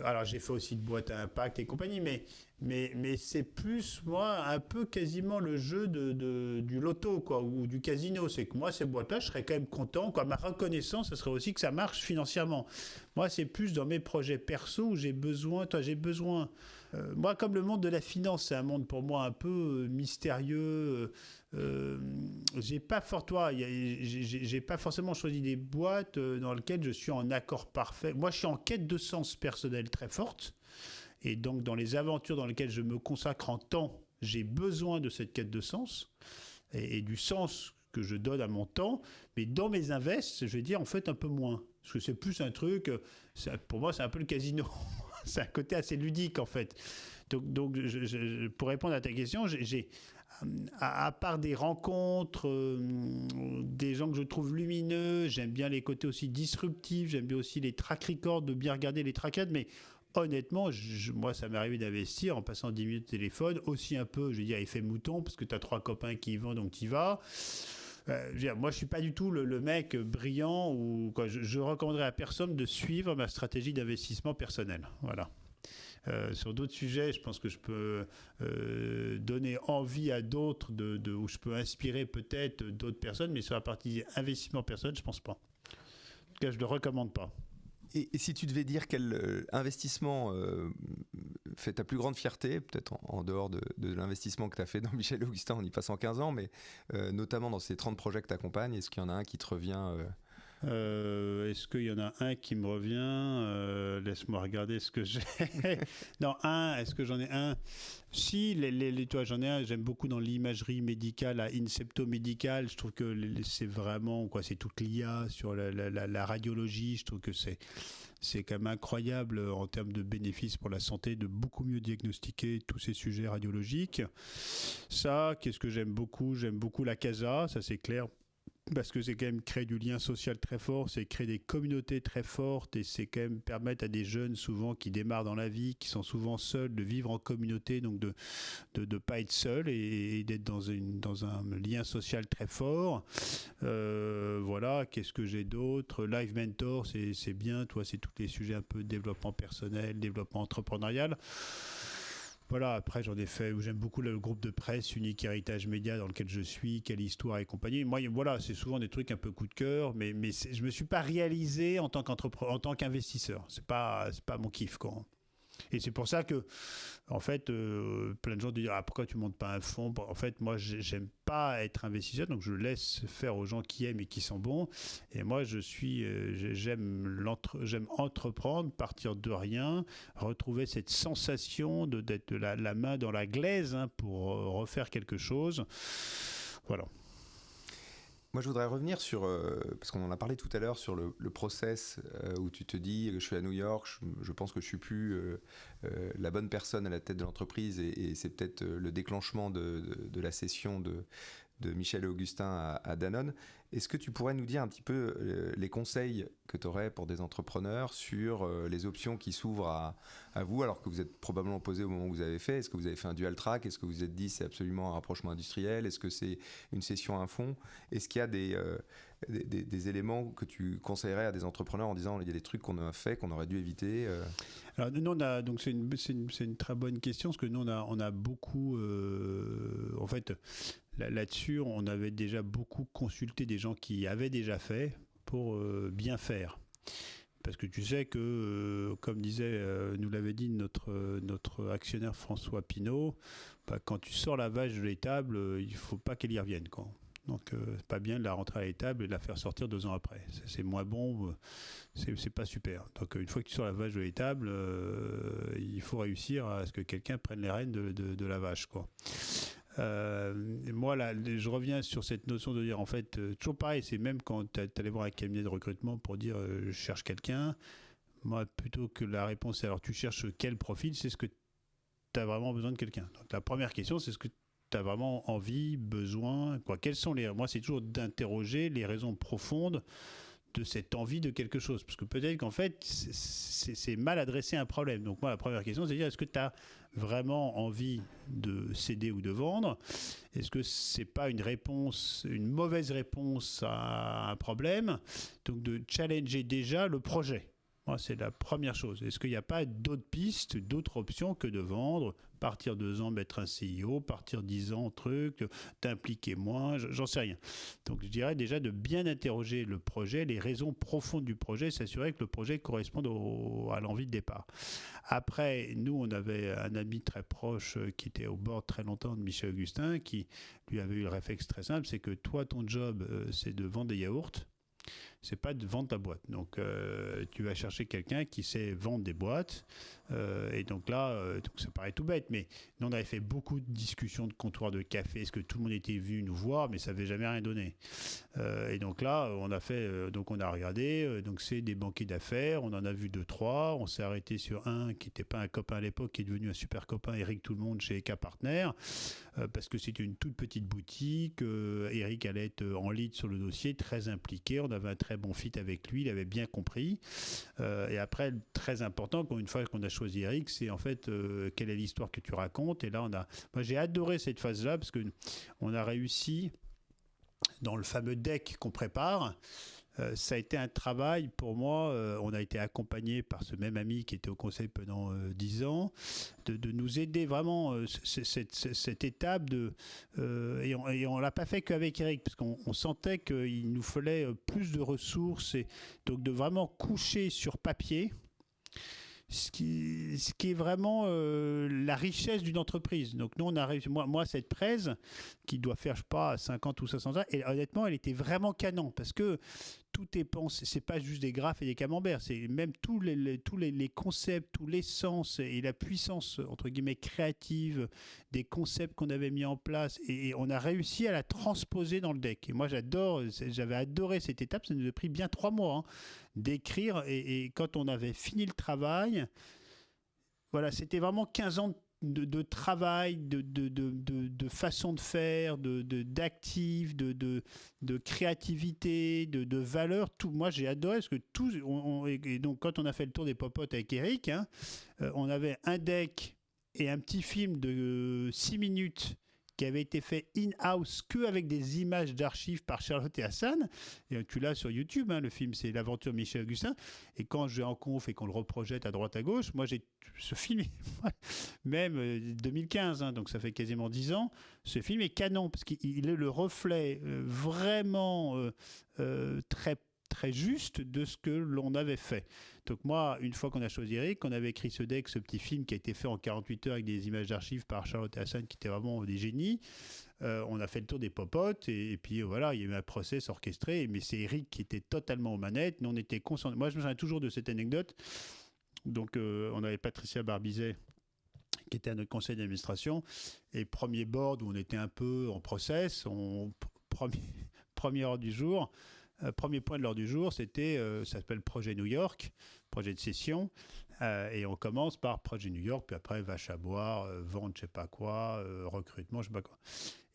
alors j'ai fait aussi de boîtes à impact et compagnie, mais c'est plus, moi, un peu quasiment le jeu du loto, quoi, ou du casino. C'est que moi, ces boîtes-là, je serais quand même content, quoi. Ma reconnaissance, ce serait aussi que ça marche financièrement. Moi, c'est plus dans mes projets perso où j'ai besoin. Moi, comme le monde de la finance, c'est un monde pour moi un peu mystérieux. J'ai pas forcément choisi des boîtes dans lesquelles je suis en accord parfait. Moi, je suis en quête de sens personnel très forte. Et donc, dans les aventures dans lesquelles je me consacre en temps, j'ai besoin de cette quête de sens et du sens que je donne à mon temps. Mais dans mes invests, je vais dire en fait un peu moins. Parce que c'est plus un truc, pour moi, c'est un peu le casino. C'est un côté assez ludique en fait. Donc pour répondre à ta question, j'ai à part des rencontres, des gens que je trouve lumineux, j'aime bien les côtés aussi disruptifs, j'aime bien aussi les track records, de bien regarder les track records, mais honnêtement, moi, ça m'est arrivé d'investir en passant 10 minutes de téléphone, aussi un peu, je veux dire, effet mouton, parce que tu as 3 copains qui y vont, donc tu y vas. Moi, je suis pas du tout le mec brillant ou quoi. Je recommanderais à personne de suivre ma stratégie d'investissement personnel. Voilà. Sur d'autres sujets, je pense que je peux donner envie à d'autres où je peux inspirer peut-être d'autres personnes, mais sur la partie investissement personnel, je pense pas. En tout cas, je le recommande pas. Et si tu devais dire quel investissement fait ta plus grande fierté, peut-être en dehors de l'investissement que tu as fait dans Michel Augustin en y passant 15 ans, mais notamment dans ces 30 projets que tu accompagnes, est-ce qu'il y en a un qui te revient Est-ce qu'il y en a un qui me revient Laisse-moi regarder ce que j'ai. Non, est-ce que j'en ai un? Si, toi, j'en ai un, j'aime beaucoup dans l'imagerie médicale, à Incepto Médical. Je trouve que c'est vraiment, c'est toute l'IA sur la radiologie. Je trouve que c'est quand même incroyable en termes de bénéfices pour la santé de beaucoup mieux diagnostiquer tous ces sujets radiologiques. Ça, qu'est-ce que j'aime beaucoup? J'aime beaucoup La Casa, ça c'est clair. Parce que c'est quand même créer du lien social très fort, c'est créer des communautés très fortes et c'est quand même permettre à des jeunes souvent qui démarrent dans la vie, qui sont souvent seuls, de vivre en communauté, donc de pas être seul et d'être dans un lien social très fort. Voilà, qu'est-ce que j'ai d'autre? Live Mentor, c'est bien, toi, c'est tous les sujets un peu développement personnel, développement entrepreneurial. Voilà, après j'en ai fait, j'aime beaucoup le groupe de presse Unique Héritage Média dans lequel je suis, Quelle Histoire et compagnie. Moi, voilà, c'est souvent des trucs un peu coup de cœur, mais je me suis pas réalisé en tant qu'investisseur. C'est pas mon kiff, quoi. Et c'est pour ça que, en fait, plein de gens disent pourquoi tu montes pas un fonds. En fait, moi, j'aime pas être investisseur, donc je laisse faire aux gens qui aiment et qui sont bons. Et moi, j'aime entreprendre, partir de rien, retrouver cette sensation d'être la main dans la glaise pour refaire quelque chose. Voilà. Moi, je voudrais revenir sur, parce qu'on en a parlé tout à l'heure, sur le process où tu te dis, je suis à New York, je pense que je suis plus la bonne personne à la tête de l'entreprise, et c'est peut-être le déclenchement de la cession de Michel et Augustin à Danone. Est-ce que tu pourrais nous dire un petit peu les conseils que tu aurais pour des entrepreneurs sur les options qui s'ouvrent à vous, alors que vous êtes probablement posé au moment où vous avez fait? Est-ce que vous avez fait un dual track? Est-ce que vous vous êtes dit c'est absolument un rapprochement industriel? Est-ce que c'est une cession à un fonds? Est-ce qu'il y a des éléments que tu conseillerais à des entrepreneurs en disant il y a des trucs qu'on a fait, qu'on aurait dû éviter? Alors, nous, donc c'est une très bonne question, parce que nous, on a beaucoup... en fait, là-dessus, on avait déjà beaucoup consulté des gens qui avaient déjà fait pour bien faire. Parce que tu sais que, comme nous l'avait dit notre actionnaire François Pinault, quand tu sors la vache de l'étable, il ne faut pas qu'elle y revienne, quoi. Donc, c'est pas bien de la rentrer à l'étable et de la faire sortir 2 ans après. C'est moins bon, c'est pas super. Donc, une fois que tu sors la vache de l'étable, il faut réussir à ce que quelqu'un prenne les rênes de la vache, quoi. Moi, là, je reviens sur cette notion de dire, en fait, toujours pareil, c'est même quand tu allais voir un cabinet de recrutement pour dire je cherche quelqu'un, moi, plutôt que la réponse c'est alors tu cherches quel profil, c'est ce que tu as vraiment besoin de quelqu'un. Donc, la première question, c'est ce que tu as vraiment envie, besoin, quoi. Moi, c'est toujours d'interroger les raisons profondes de cette envie de quelque chose. Parce que peut-être qu'en fait, c'est mal adressé un problème. Donc moi, la première question, c'est de dire, est-ce que tu as vraiment envie de céder ou de vendre? Est-ce que c'est pas une mauvaise réponse à un problème? Donc de challenger déjà le projet. Moi, c'est la première chose. Est-ce qu'il n'y a pas d'autres pistes, d'autres options que de vendre, partir 2 ans, mettre un CIO, partir 10 ans, t'impliquer moins, j'en sais rien. Donc, je dirais déjà de bien interroger le projet, les raisons profondes du projet, s'assurer que le projet corresponde à l'envie de départ. Après, nous, on avait un ami très proche qui était au bord très longtemps de Michel Augustin, qui lui avait eu le réflexe très simple, c'est que toi, ton job, c'est de vendre des yaourts. C'est pas de vendre ta boîte. Donc, tu vas chercher quelqu'un qui sait vendre des boîtes. Et donc là, donc ça paraît tout bête, mais nous, on avait fait beaucoup de discussions de comptoir de café. Est-ce que tout le monde était venu nous voir? Mais ça n'avait jamais rien donné. Et donc là, on a regardé. Donc, c'est des banquiers d'affaires. On en a vu 2, 3. On s'est arrêté sur un qui n'était pas un copain à l'époque, qui est devenu un super copain, Eric Tout-le-Monde, chez Eka Partner. Parce que c'était une toute petite boutique. Eric allait être en lead sur le dossier, très impliqué. On avait un très bon fit avec lui, il avait bien compris. Et après, très important, une fois qu'on a choisi Eric, c'est en fait quelle est l'histoire que tu racontes. Et là, moi j'ai adoré cette phase-là parce qu'on a réussi dans le fameux deck qu'on prépare. Ça a été un travail pour moi. On a été accompagné par ce même ami qui était au conseil pendant 10 ans, de nous aider vraiment cette étape et on l'a pas fait qu'avec Eric, parce qu'on sentait qu'il nous fallait plus de ressources, et donc de vraiment coucher sur papier ce qui est vraiment la richesse d'une entreprise. Donc nous, on a réussi. Moi, cette presse qui doit faire, je sais pas, 50 ou 500 ans, et honnêtement, elle était vraiment canon, parce que tout est pensé. C'est pas juste des graphes et des camemberts, c'est même tous les concepts, tout l'essence et la puissance entre guillemets créative des concepts qu'on avait mis en place, et on a réussi à la transposer dans le deck. Et moi, j'avais adoré cette étape. Ça nous a pris bien 3 mois d'écrire, et quand on avait fini le travail, voilà, c'était vraiment 15 ans de travail, de façon de faire, d'actifs, de créativité, de valeur. Tout, moi, j'ai adoré parce que et donc, quand on a fait le tour des popotes avec Eric, on avait un deck et un petit film de 6 minutes qui avait été fait in-house qu'avec des images d'archives par Charlotte et Hassan. Et tu l'as sur YouTube, le film, c'est l'aventure Michel Augustin. Et quand je vais en conf et qu'on le reprojette à droite à gauche, moi, ce film, même 2015, donc ça fait quasiment 10 ans, ce film est canon, parce qu'il est le reflet vraiment très très juste de ce que l'on avait fait. Donc moi, une fois qu'on a choisi Eric, on avait écrit ce petit film qui a été fait en 48 heures avec des images d'archives par Charlotte et Hassan qui étaient vraiment des génies. On a fait le tour des popotes et puis voilà, il y a eu un process orchestré, mais c'est Eric qui était totalement aux manettes. Nous, on était concentrés. Moi, je me souviens toujours de cette anecdote. Donc, on avait Patricia Barbizet qui était à notre conseil d'administration, et premier board où on était un peu en process, premier ordre du jour, premier point de l'ordre du jour, c'était, ça s'appelle Projet New York, projet de session, et on commence par Projet New York, puis après vache à boire, vente je sais pas quoi, recrutement je sais pas quoi.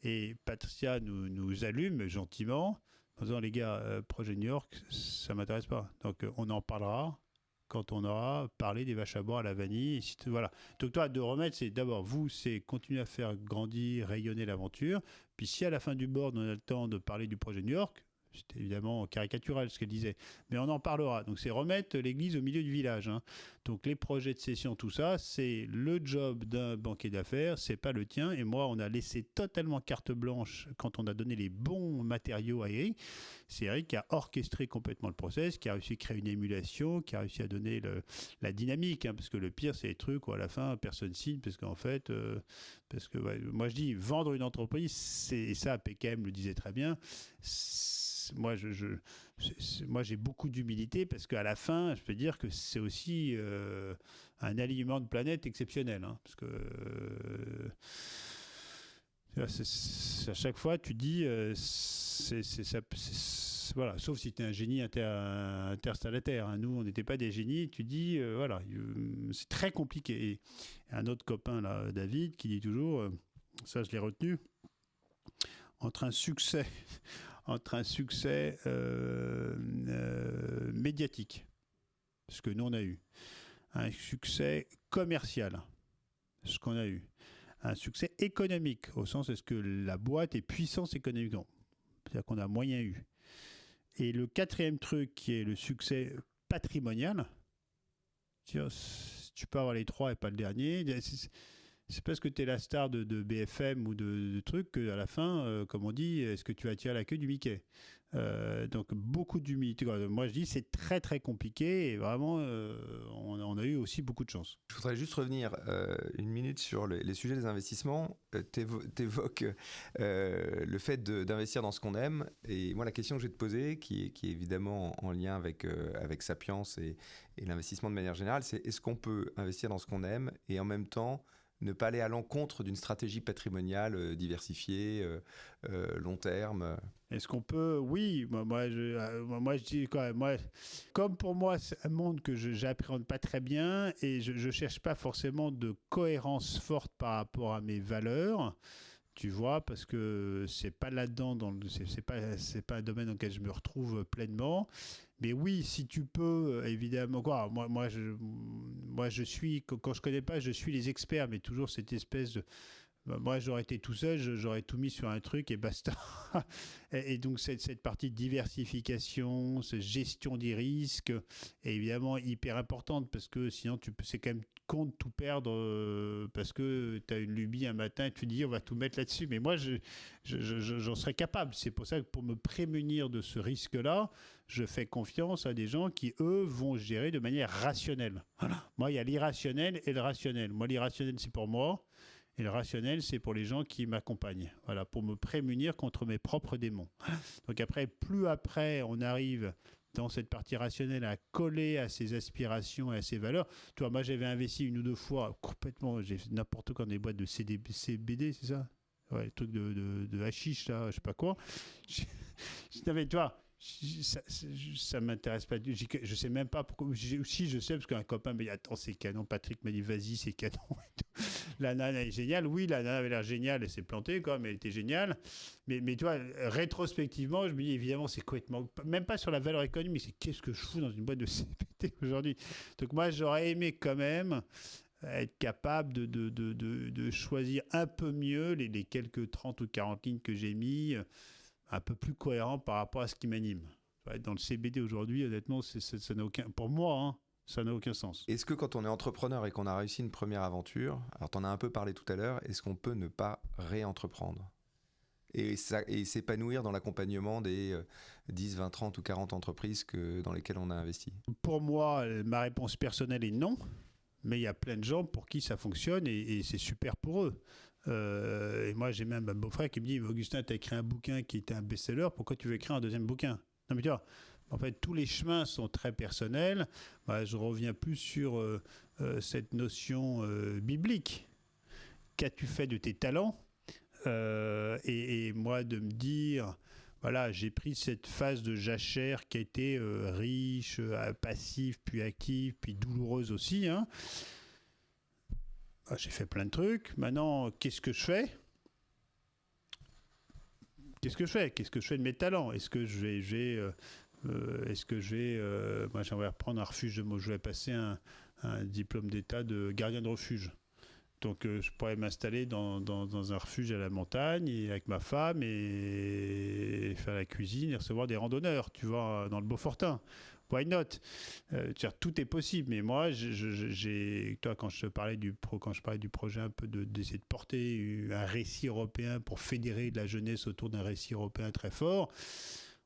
Et Patricia nous allume gentiment en disant les gars, Projet New York, ça m'intéresse pas, donc on en parlera quand on aura parlé des vaches à boire à la vanille. Voilà. Donc toi, de remettre, c'est d'abord, vous, c'est continuer à faire grandir, rayonner l'aventure. Puis si à la fin du board, on a le temps de parler du projet New York, c'était évidemment caricatural ce qu'elle disait, mais on en parlera. Donc c'est remettre l'église au milieu du village. Hein. Donc les projets de session, tout ça, c'est le job d'un banquier d'affaires, c'est pas le tien. Et moi, on a laissé totalement carte blanche quand on a donné les bons matériaux à Eric. C'est Eric qui a orchestré complètement le process, qui a réussi à créer une émulation, qui a réussi à donner la dynamique. Hein, parce que le pire, c'est les trucs où à la fin, personne signe, parce qu'en fait, ouais, moi je dis, vendre une entreprise, et ça, PKM le disait très bien, moi j'ai beaucoup d'humilité parce qu'à la fin, je peux dire que c'est aussi un alignement de planète exceptionnel. Hein, parce que à chaque fois, tu dis, voilà, sauf si tu es un génie interstellaire. Hein. Nous, on n'était pas des génies. Tu dis, voilà, c'est très compliqué. Et un autre copain, là, David, qui dit toujours, ça je l'ai retenu, entre un succès médiatique, ce que nous on a eu, un succès commercial, ce qu'on a eu, un succès économique, au sens est-ce que la boîte est puissance économiquement, c'est-à-dire qu'on a moyen eu. Et le quatrième truc qui est le succès patrimonial, tu peux avoir les trois et pas le dernier. C'est parce que tu es la star de BFM ou de trucs qu'à la fin, comme on dit, est-ce que tu attires la queue du Mickey ? Donc beaucoup d'humilité. Moi je dis c'est très très compliqué et vraiment on a eu aussi beaucoup de chance. Je voudrais juste revenir une minute sur les sujets des investissements. T'évoques le fait d'investir dans ce qu'on aime, et moi la question que je vais te poser, qui est évidemment en lien avec Sapiens et l'investissement de manière générale, c'est est-ce qu'on peut investir dans ce qu'on aime et en même temps ne pas aller à l'encontre d'une stratégie patrimoniale diversifiée, long terme? Est-ce qu'on peut? Oui, moi je dis quand même, comme pour moi c'est un monde que j'appréhende pas très bien et je cherche pas forcément de cohérence forte par rapport à mes valeurs. Tu vois, parce que c'est pas là-dedans, c'est pas un domaine dans lequel je me retrouve pleinement. Mais oui, si tu peux, évidemment, quoi. Moi, je suis, quand je connais pas, je suis les experts, mais toujours cette espèce de. Moi, j'aurais été tout seul, j'aurais tout mis sur un truc et basta. Et donc, cette partie de diversification, cette gestion des risques est évidemment hyper importante parce que sinon, c'est quand même con de tout perdre parce que tu as une lubie un matin et tu te dis on va tout mettre là-dessus. Mais moi, j'en serais capable. C'est pour ça que pour me prémunir de ce risque-là, je fais confiance à des gens qui, eux, vont gérer de manière rationnelle. Voilà. Moi, il y a l'irrationnel et le rationnel. Moi, l'irrationnel, c'est pour moi. Et le rationnel, c'est pour les gens qui m'accompagnent. Voilà, pour me prémunir contre mes propres démons. Donc après, on arrive dans cette partie rationnelle à coller à ses aspirations et à ses valeurs. Tu vois, moi, j'avais investi une ou deux fois complètement, j'ai fait n'importe quoi dans des boîtes de CBD, c'est ça? Ouais, les trucs de hashish, là, je sais pas quoi. Tu vois, ça m'intéresse pas. Je sais même pas pourquoi. Si je sais parce qu'un copain m'a dit attends c'est canon. Patrick m'a dit vas-y c'est canon. La nana est géniale. Oui la nana avait l'air géniale. Elle s'est plantée quoi, mais elle était géniale. Mais tu vois rétrospectivement je me dis évidemment c'est complètement même pas sur la valeur économique. C'est qu'est-ce que je fous dans une boîte de CBD aujourd'hui. Donc moi j'aurais aimé quand même être capable de choisir un peu mieux les quelques 30 ou 40 lignes que j'ai mis. Un peu plus cohérent par rapport à ce qui m'anime. Dans le CBD aujourd'hui, honnêtement, ça n'a aucun, pour moi, hein, ça n'a aucun sens. Est-ce que quand on est entrepreneur et qu'on a réussi une première aventure, alors tu en as un peu parlé tout à l'heure, est-ce qu'on peut ne pas réentreprendre ? et s'épanouir dans l'accompagnement des 10, 20, 30 ou 40 entreprises dans lesquelles on a investi? Pour moi, ma réponse personnelle est non, mais il y a plein de gens pour qui ça fonctionne et c'est super pour eux. Et moi, j'ai même un beau-frère qui me dit, Augustin, tu as écrit un bouquin qui était un best-seller, pourquoi tu veux écrire un deuxième bouquin? Non mais tu vois, en fait, tous les chemins sont très personnels. Je reviens plus sur cette notion biblique. Qu'as-tu fait de tes talents? Et moi, de me dire, voilà, j'ai pris cette phase de jachère qui a été riche, passive, puis active, puis douloureuse aussi. Hein. J'ai fait plein de trucs. Maintenant, qu'est-ce que je fais? Qu'est-ce que je fais de mes talents? Est-ce que je vais, moi j'aimerais reprendre un refuge, je vais passer un diplôme d'état de gardien de refuge. Donc je pourrais m'installer dans un refuge à la montagne et avec ma femme et faire la cuisine et recevoir des randonneurs, tu vois, dans le Beaufortin. Why not? Tout est possible. Mais moi, toi, quand je parlais du projet un peu d'essayer de porter un récit européen pour fédérer de la jeunesse autour d'un récit européen très fort.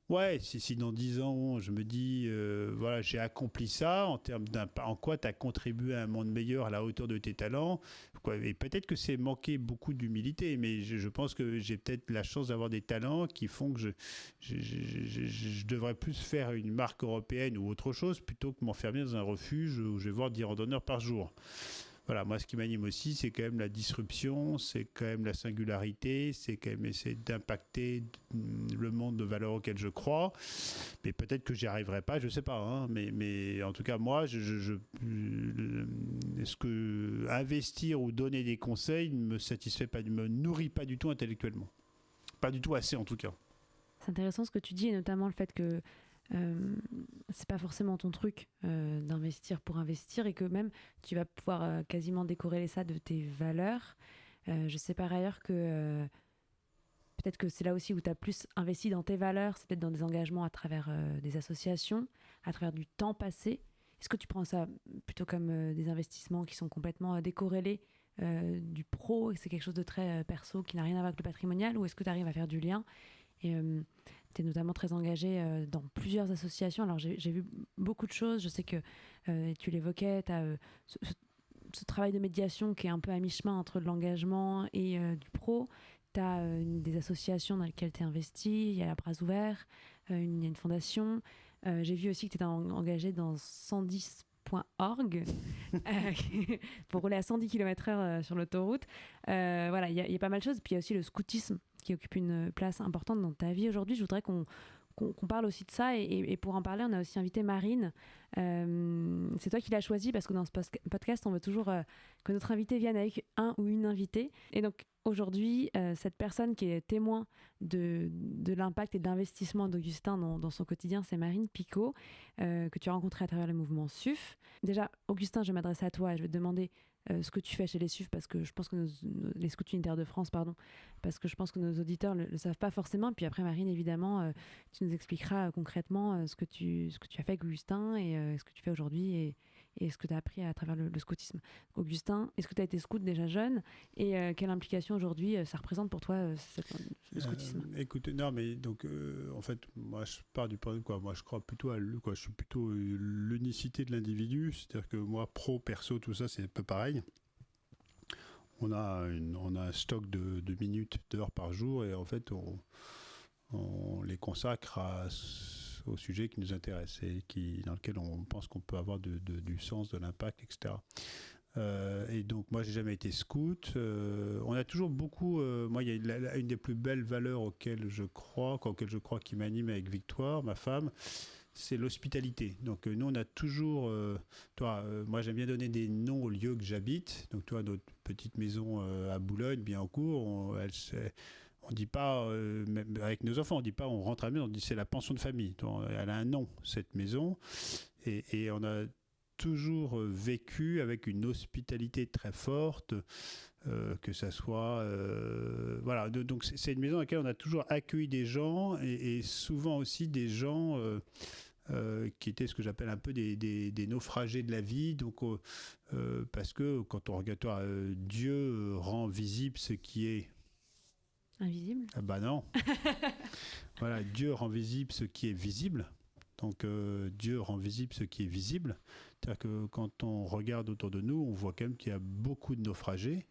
Ouais, si dans 10 ans, je me dis, voilà, j'ai accompli ça, en quoi tu as contribué à un monde meilleur à la hauteur de tes talents, quoi. Et peut-être que c'est manquer beaucoup d'humilité, mais je pense que j'ai peut-être la chance d'avoir des talents qui font que je devrais plus faire une marque européenne ou autre chose, plutôt que m'enfermer dans un refuge où je vais voir 10 randonneurs par jour. Voilà, moi, ce qui m'anime aussi, c'est quand même la disruption, c'est quand même la singularité, c'est quand même essayer d'impacter le monde de valeurs auxquelles je crois. Mais peut-être que j'y arriverai pas, je sais pas. Hein, mais en tout cas, moi, est-ce que investir ou donner des conseils ne me satisfait pas, ne me nourrit pas du tout intellectuellement. Pas du tout assez, en tout cas. C'est intéressant ce que tu dis, et notamment le fait que c'est pas forcément ton truc d'investir pour investir, et que même tu vas pouvoir quasiment décorréler ça de tes valeurs. Je sais par ailleurs que peut-être que c'est là aussi où tu as plus investi dans tes valeurs, c'est peut-être dans des engagements à travers des associations, à travers du temps passé. Est-ce que tu prends ça plutôt comme des investissements qui sont complètement décorrélés du pro, et c'est quelque chose de très perso qui n'a rien à voir avec le patrimonial, ou est-ce que tu arrives à faire du lien? Et tu es notamment très engagé dans plusieurs associations. Alors j'ai vu beaucoup de choses. Je sais que tu l'évoquais, tu as ce travail de médiation qui est un peu à mi-chemin entre l'engagement et du pro. Tu as des associations dans lesquelles tu es investi. Il y a la Bras Ouverts, il y a une fondation. J'ai vu aussi que tu étais engagé dans 110.org pour rouler à 110 km/h sur l'autoroute. Voilà, il y a pas mal de choses. Puis il y a aussi le scoutisme qui occupe une place importante dans ta vie aujourd'hui. Je voudrais qu'on parle aussi de ça, et pour en parler, on a aussi invité Marine. C'est toi qui l'as choisie, parce que dans ce podcast, on veut toujours que notre invité vienne avec un ou une invitée. Et donc aujourd'hui, cette personne qui est témoin de l'impact et de l'investissement d'Augustin dans son quotidien, c'est Marine Picot, que tu as rencontrée à travers le mouvement SUF. Déjà, Augustin, je vais m'adresser à toi et je vais te demander ce que tu fais chez les SUF, parce que je pense que les Scouts Unitaires de France, pardon, parce que je pense que nos auditeurs le savent pas forcément. Puis après, Marine, évidemment, tu nous expliqueras concrètement ce que tu as fait avec Augustin, et ce que tu fais aujourd'hui, et ce que tu as appris à travers le scoutisme. Augustin, est-ce que tu as été scout déjà jeune, et quelle implication aujourd'hui ça représente pour toi, le scoutisme? Écoute, non, mais donc, en fait, moi, je pars du point de quoi. Moi, je crois plutôt je suis plutôt l'unicité de l'individu. C'est-à-dire que moi, pro, perso, tout ça, c'est un peu pareil. On a un stock de minutes, d'heures par jour, et en fait, on les consacre au sujet qui nous intéresse et dans lequel on pense qu'on peut avoir du sens, de l'impact, etc. Et donc moi j'ai jamais été scout. On a toujours beaucoup. Moi il y a une des plus belles valeurs auxquelles je crois qui m'anime avec Victoire, ma femme, c'est l'hospitalité. Donc nous on a toujours. Moi j'aime bien donner des noms aux lieux que j'habite. Donc toi, notre petite maison à Boulogne, Bienencourt, on dit pas, même avec nos enfants, on dit pas on rentre à la maison, on dit c'est la pension de famille. Donc, elle a un nom, cette maison, et on a toujours vécu avec une hospitalité très forte, que ça soit... voilà, donc c'est une maison dans laquelle on a toujours accueilli des gens, et souvent aussi des gens qui étaient ce que j'appelle un peu des naufragés de la vie. Donc, parce que quand on regarde, Dieu rend visible ce qui est Invisible. Ah bah non. Voilà, Dieu rend visible ce qui est visible. Donc Dieu rend visible ce qui est visible. C'est-à-dire que quand on regarde autour de nous, on voit quand même qu'il y a beaucoup de naufragés,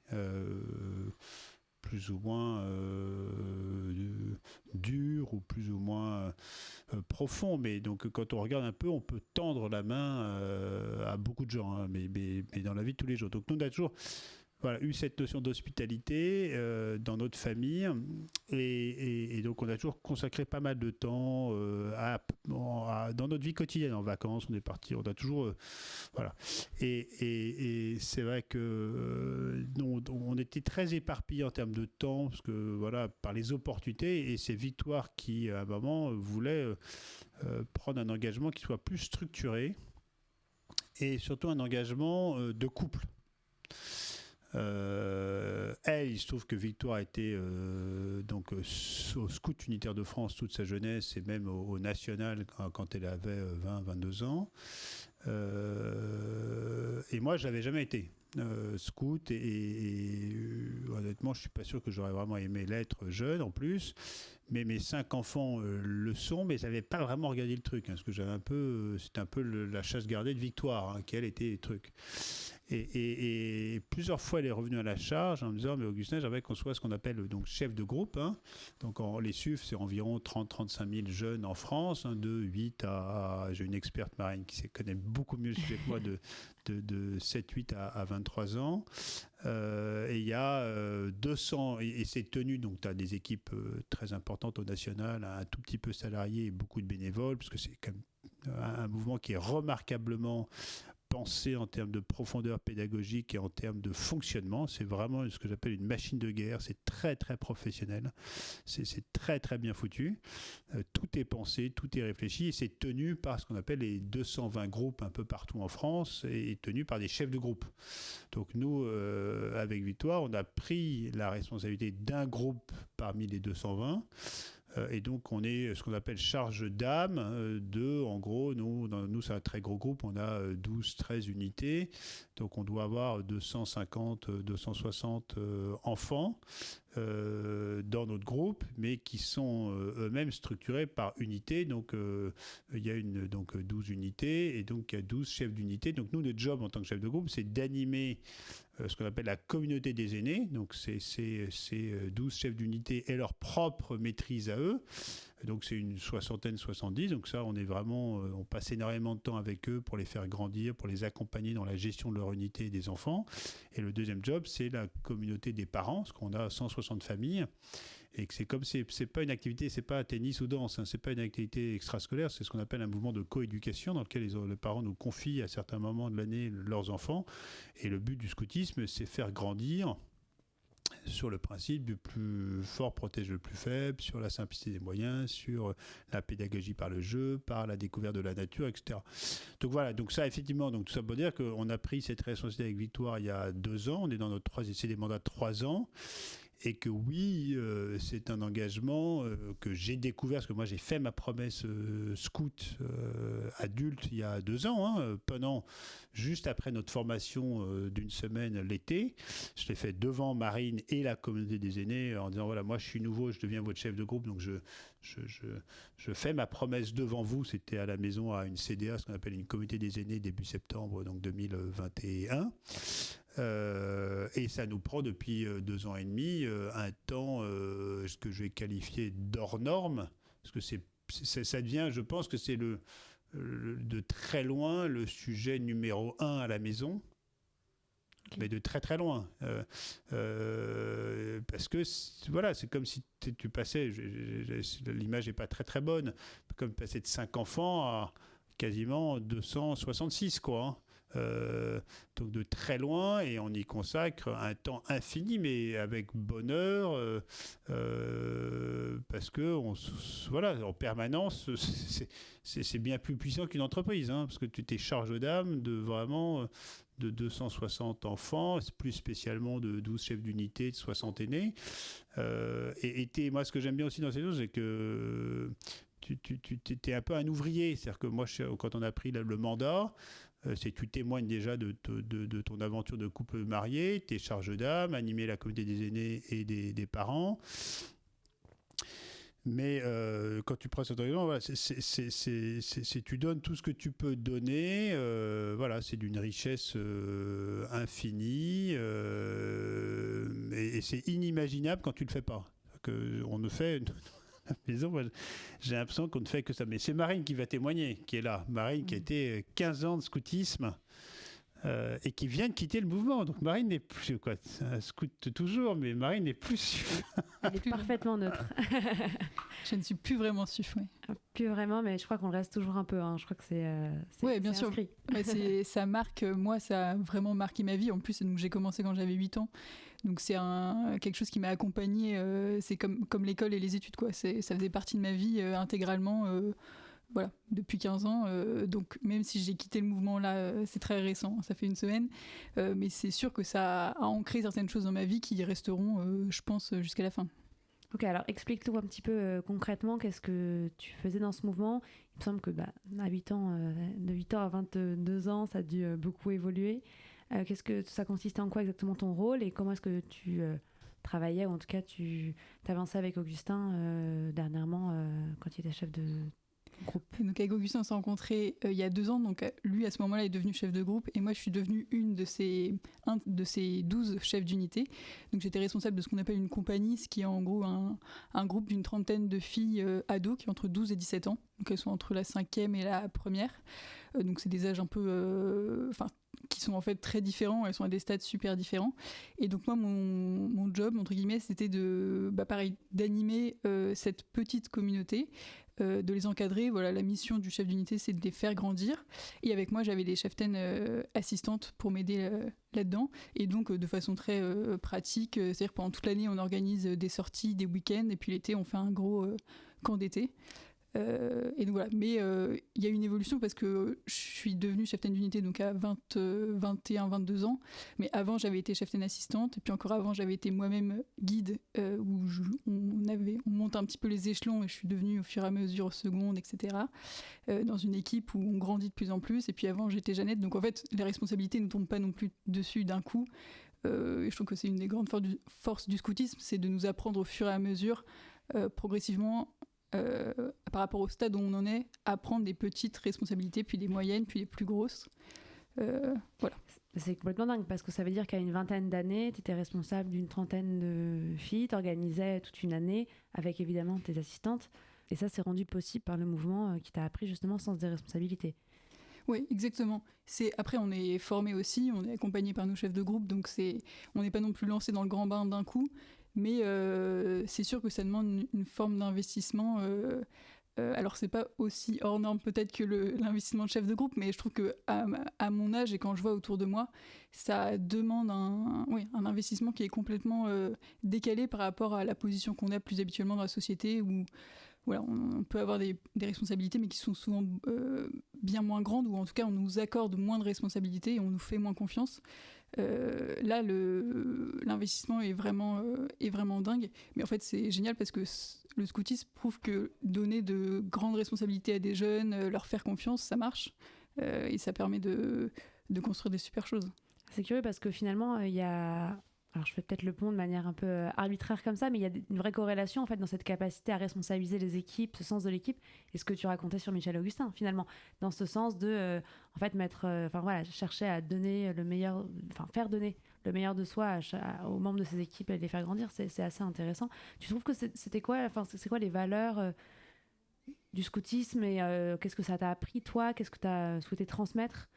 plus ou moins durs ou plus ou moins profonds. Mais donc quand on regarde un peu, on peut tendre la main à beaucoup de gens, hein, mais dans la vie de tous les jours. Donc nous, on a toujours eu cette notion d'hospitalité dans notre famille et donc on a toujours consacré pas mal de temps dans notre vie quotidienne. En vacances, on est parti, on a toujours voilà. Et c'est vrai que on était très éparpillés en termes de temps parce que voilà, par les opportunités et ces victoires qui à un moment voulaient prendre un engagement qui soit plus structuré et surtout un engagement de couple. Il se trouve que Victoire a été au Scout Unitaire de France toute sa jeunesse et même au National quand elle avait 20-22 ans. Et moi, je n'avais jamais été scout et honnêtement, je ne suis pas sûr que j'aurais vraiment aimé l'être jeune en plus. Mais mes 5 enfants le sont, mais ils n'avaient pas vraiment regardé le truc. Hein, parce que c'était un peu la chasse gardée de Victoire, hein, quel était le truc. Et plusieurs fois, elle est revenue à la charge en me disant, mais Augustin, j'aimerais qu'on soit ce qu'on appelle donc chef de groupe. Hein. Donc les SUF, c'est environ 30-35 000 jeunes en France, hein, de 8 à... J'ai une experte marine qui connaît beaucoup mieux le sujet que moi, de 7-8 à 23 ans. Et il y a 200, et c'est tenu, donc tu as des équipes très importantes au national, un tout petit peu salariés et beaucoup de bénévoles, parce que c'est quand même un mouvement qui est remarquablement pensé en termes de profondeur pédagogique et en termes de fonctionnement. C'est vraiment ce que j'appelle une machine de guerre. C'est très, très professionnel. C'est très, très bien foutu. Tout est pensé, tout est réfléchi et c'est tenu par ce qu'on appelle les 220 groupes un peu partout en France et tenu par des chefs de groupe. Donc nous, avec Victoire, on a pris la responsabilité d'un groupe parmi les 220. Et donc, on est ce qu'on appelle charge d'âme en gros, nous c'est un très gros groupe, on a 12-13 unités. Donc, on doit avoir 250-260 enfants dans notre groupe, mais qui sont eux-mêmes structurés par unité. Donc, il y a 12 unités et donc il y a 12 chefs d'unité. Donc, nous, notre job en tant que chef de groupe, c'est d'animer ce qu'on appelle la communauté des aînés. Donc, c'est 12 chefs d'unité et leur propre maîtrise à eux. Donc, c'est une 60aine, 70. Donc, ça, on passe énormément de temps avec eux pour les faire grandir, pour les accompagner dans la gestion de leur unité et des enfants. Et le deuxième job, c'est la communauté des parents, parce qu'on a 160 familles. Et que c'est pas une activité, c'est pas tennis ou danse, hein, c'est pas une activité extrascolaire, c'est ce qu'on appelle un mouvement de coéducation dans lequel les parents nous confient à certains moments de l'année leurs enfants. Et le but du scoutisme, c'est faire grandir sur le principe du plus fort protège le plus faible, sur la simplicité des moyens, sur la pédagogie par le jeu, par la découverte de la nature, etc. Donc voilà, donc ça effectivement, donc tout ça pour dire qu'on a pris cette responsabilité avec Victoire il y a 2 ans, on est dans notre c'est des mandats de 3 ans. Et que oui, c'est un engagement que j'ai découvert, parce que moi j'ai fait ma promesse scout adulte il y a 2 ans, hein, juste après notre formation d'une semaine l'été. Je l'ai fait devant Marine et la communauté des aînés en disant voilà, moi je suis nouveau, je deviens votre chef de groupe, donc je fais ma promesse devant vous. C'était à la maison à une CDA, ce qu'on appelle une communauté des aînés, début septembre donc 2021. Et ça nous prend depuis 2 ans et demi un temps ce que je vais qualifier d'hors norme, parce que ça devient, je pense que c'est de très loin le sujet numéro 1 à la maison. Okay. Mais de très très loin, parce que voilà, c'est comme si tu passais, l'image n'est pas très très bonne, comme passer de 5 enfants à quasiment 266 quoi. Hein. Donc de très loin, et on y consacre un temps infini mais avec bonheur parce que en permanence c'est bien plus puissant qu'une entreprise, hein, parce que tu t'es charge d'âme de 260 enfants, plus spécialement de 12 chefs d'unité, de 60 aînés, moi ce que j'aime bien aussi dans ces choses, c'est que tu es un peu un ouvrier, c'est-à-dire que moi quand on a pris le mandat, c'est que tu témoignes déjà de ton aventure de couple marié, tes charges d'âme, animer la communauté des aînés et des parents. Mais quand tu prends cet engagement, voilà, tu donnes tout ce que tu peux donner. Voilà, c'est d'une richesse infinie et c'est inimaginable quand tu le fais pas. On ne fait la maison, moi, j'ai l'impression qu'on ne fait que ça. Mais c'est Marine qui va témoigner, qui est là. Marine qui a été 15 ans de scoutisme. Et qui vient de quitter le mouvement. Donc Marine n'est plus, elle scoute toujours, mais Marine n'est plus SUF. Elle est parfaitement neutre. Je ne suis plus vraiment SUF, oui. Plus vraiment, mais je crois qu'on le reste toujours un peu. Je crois que c'est bien sûr. inscrit. Ça marque, moi, ça a vraiment marqué ma vie. En plus, donc, j'ai commencé quand j'avais 8 ans. Donc c'est quelque chose qui m'a accompagnée. C'est comme l'école et les études, quoi. Ça faisait partie de ma vie intégralement. Voilà, depuis 15 ans. Donc même si j'ai quitté le mouvement là, c'est très récent, ça fait une semaine. Mais c'est sûr que ça a ancré certaines choses dans ma vie qui resteront, je pense, jusqu'à la fin. Ok, alors explique-nous un petit peu concrètement qu'est-ce que tu faisais dans ce mouvement. Il me semble que à 8 ans, de 8 ans à 22 ans, ça a dû beaucoup évoluer. Qu'est-ce que ça consistait en quoi exactement ton rôle et comment est-ce que tu travaillais, ou en tout cas tu avançais avec Augustin dernièrement quand il était chef de groupe. Donc avec Augustin, on s'est rencontrés il y a 2 ans. Donc lui, à ce moment-là, est devenu chef de groupe et moi, je suis devenue un de ces 12 chefs d'unité. Donc j'étais responsable de ce qu'on appelle une compagnie, ce qui est en gros un groupe d'une 30aine de filles ados qui ont entre 12 et 17 ans. Donc elles sont entre la 5e et la 1re. Donc c'est des âges un peu... qui sont en fait très différents, elles sont à des stades super différents. Et donc moi, mon job, entre guillemets, c'était d'animer cette petite communauté, de les encadrer. Voilà, la mission du chef d'unité, c'est de les faire grandir. Et avec moi, j'avais des cheftaines assistantes pour m'aider là-dedans. Et donc, de façon très pratique, c'est-à-dire pendant toute l'année, on organise des sorties, des week-ends, et puis l'été, on fait un gros camp d'été. Et donc voilà, mais il y a une évolution parce que je suis devenue cheftaine d'unité donc à 21, 22 ans, mais avant j'avais été cheftaine assistante et puis encore avant j'avais été moi-même guide où on monte un petit peu les échelons et je suis devenue au fur et à mesure seconde, etc. Dans une équipe où on grandit de plus en plus. Et puis avant j'étais Jeannette, donc en fait les responsabilités ne tombent pas non plus dessus d'un coup. Et je trouve que c'est une des grandes forces du scoutisme, c'est de nous apprendre au fur et à mesure, progressivement, par rapport au stade où on en est, à prendre des petites responsabilités, puis des moyennes, puis des plus grosses. Voilà. C'est complètement dingue parce que ça veut dire qu'à une 20aine d'années, tu étais responsable d'une 30aine de filles, tu organisais toute une année avec évidemment tes assistantes. Et ça, c'est rendu possible par le mouvement qui t'a appris justement le sens des responsabilités. Oui, exactement. Après, on est formé aussi, on est accompagné par nos chefs de groupe, donc on n'est pas non plus lancé dans le grand bain d'un coup. Mais c'est sûr que ça demande une forme d'investissement. Alors, c'est pas aussi hors norme peut-être que l'investissement de chef de groupe, mais je trouve qu'à mon âge et quand je vois autour de moi, ça demande un investissement qui est complètement décalé par rapport à la position qu'on a plus habituellement dans la société où voilà, on peut avoir des responsabilités, mais qui sont souvent bien moins grandes, ou en tout cas on nous accorde moins de responsabilités et on nous fait moins confiance. Là, l'investissement est vraiment dingue. Mais en fait, c'est génial parce que le scoutisme prouve que donner de grandes responsabilités à des jeunes, leur faire confiance, ça marche. Et ça permet de construire des super choses. C'est curieux parce que finalement, il y a... Alors, je fais peut-être le pont de manière un peu arbitraire comme ça, mais il y a une vraie corrélation en fait dans cette capacité à responsabiliser les équipes, ce sens de l'équipe, et ce que tu racontais sur Michel Augustin finalement, dans ce sens de en fait chercher à donner le meilleur, faire donner le meilleur de soi aux membres de ces équipes et les faire grandir, c'est assez intéressant. Tu trouves que c'est quoi les valeurs du scoutisme et qu'est-ce que ça t'a appris toi, qu'est-ce que tu as souhaité transmettre?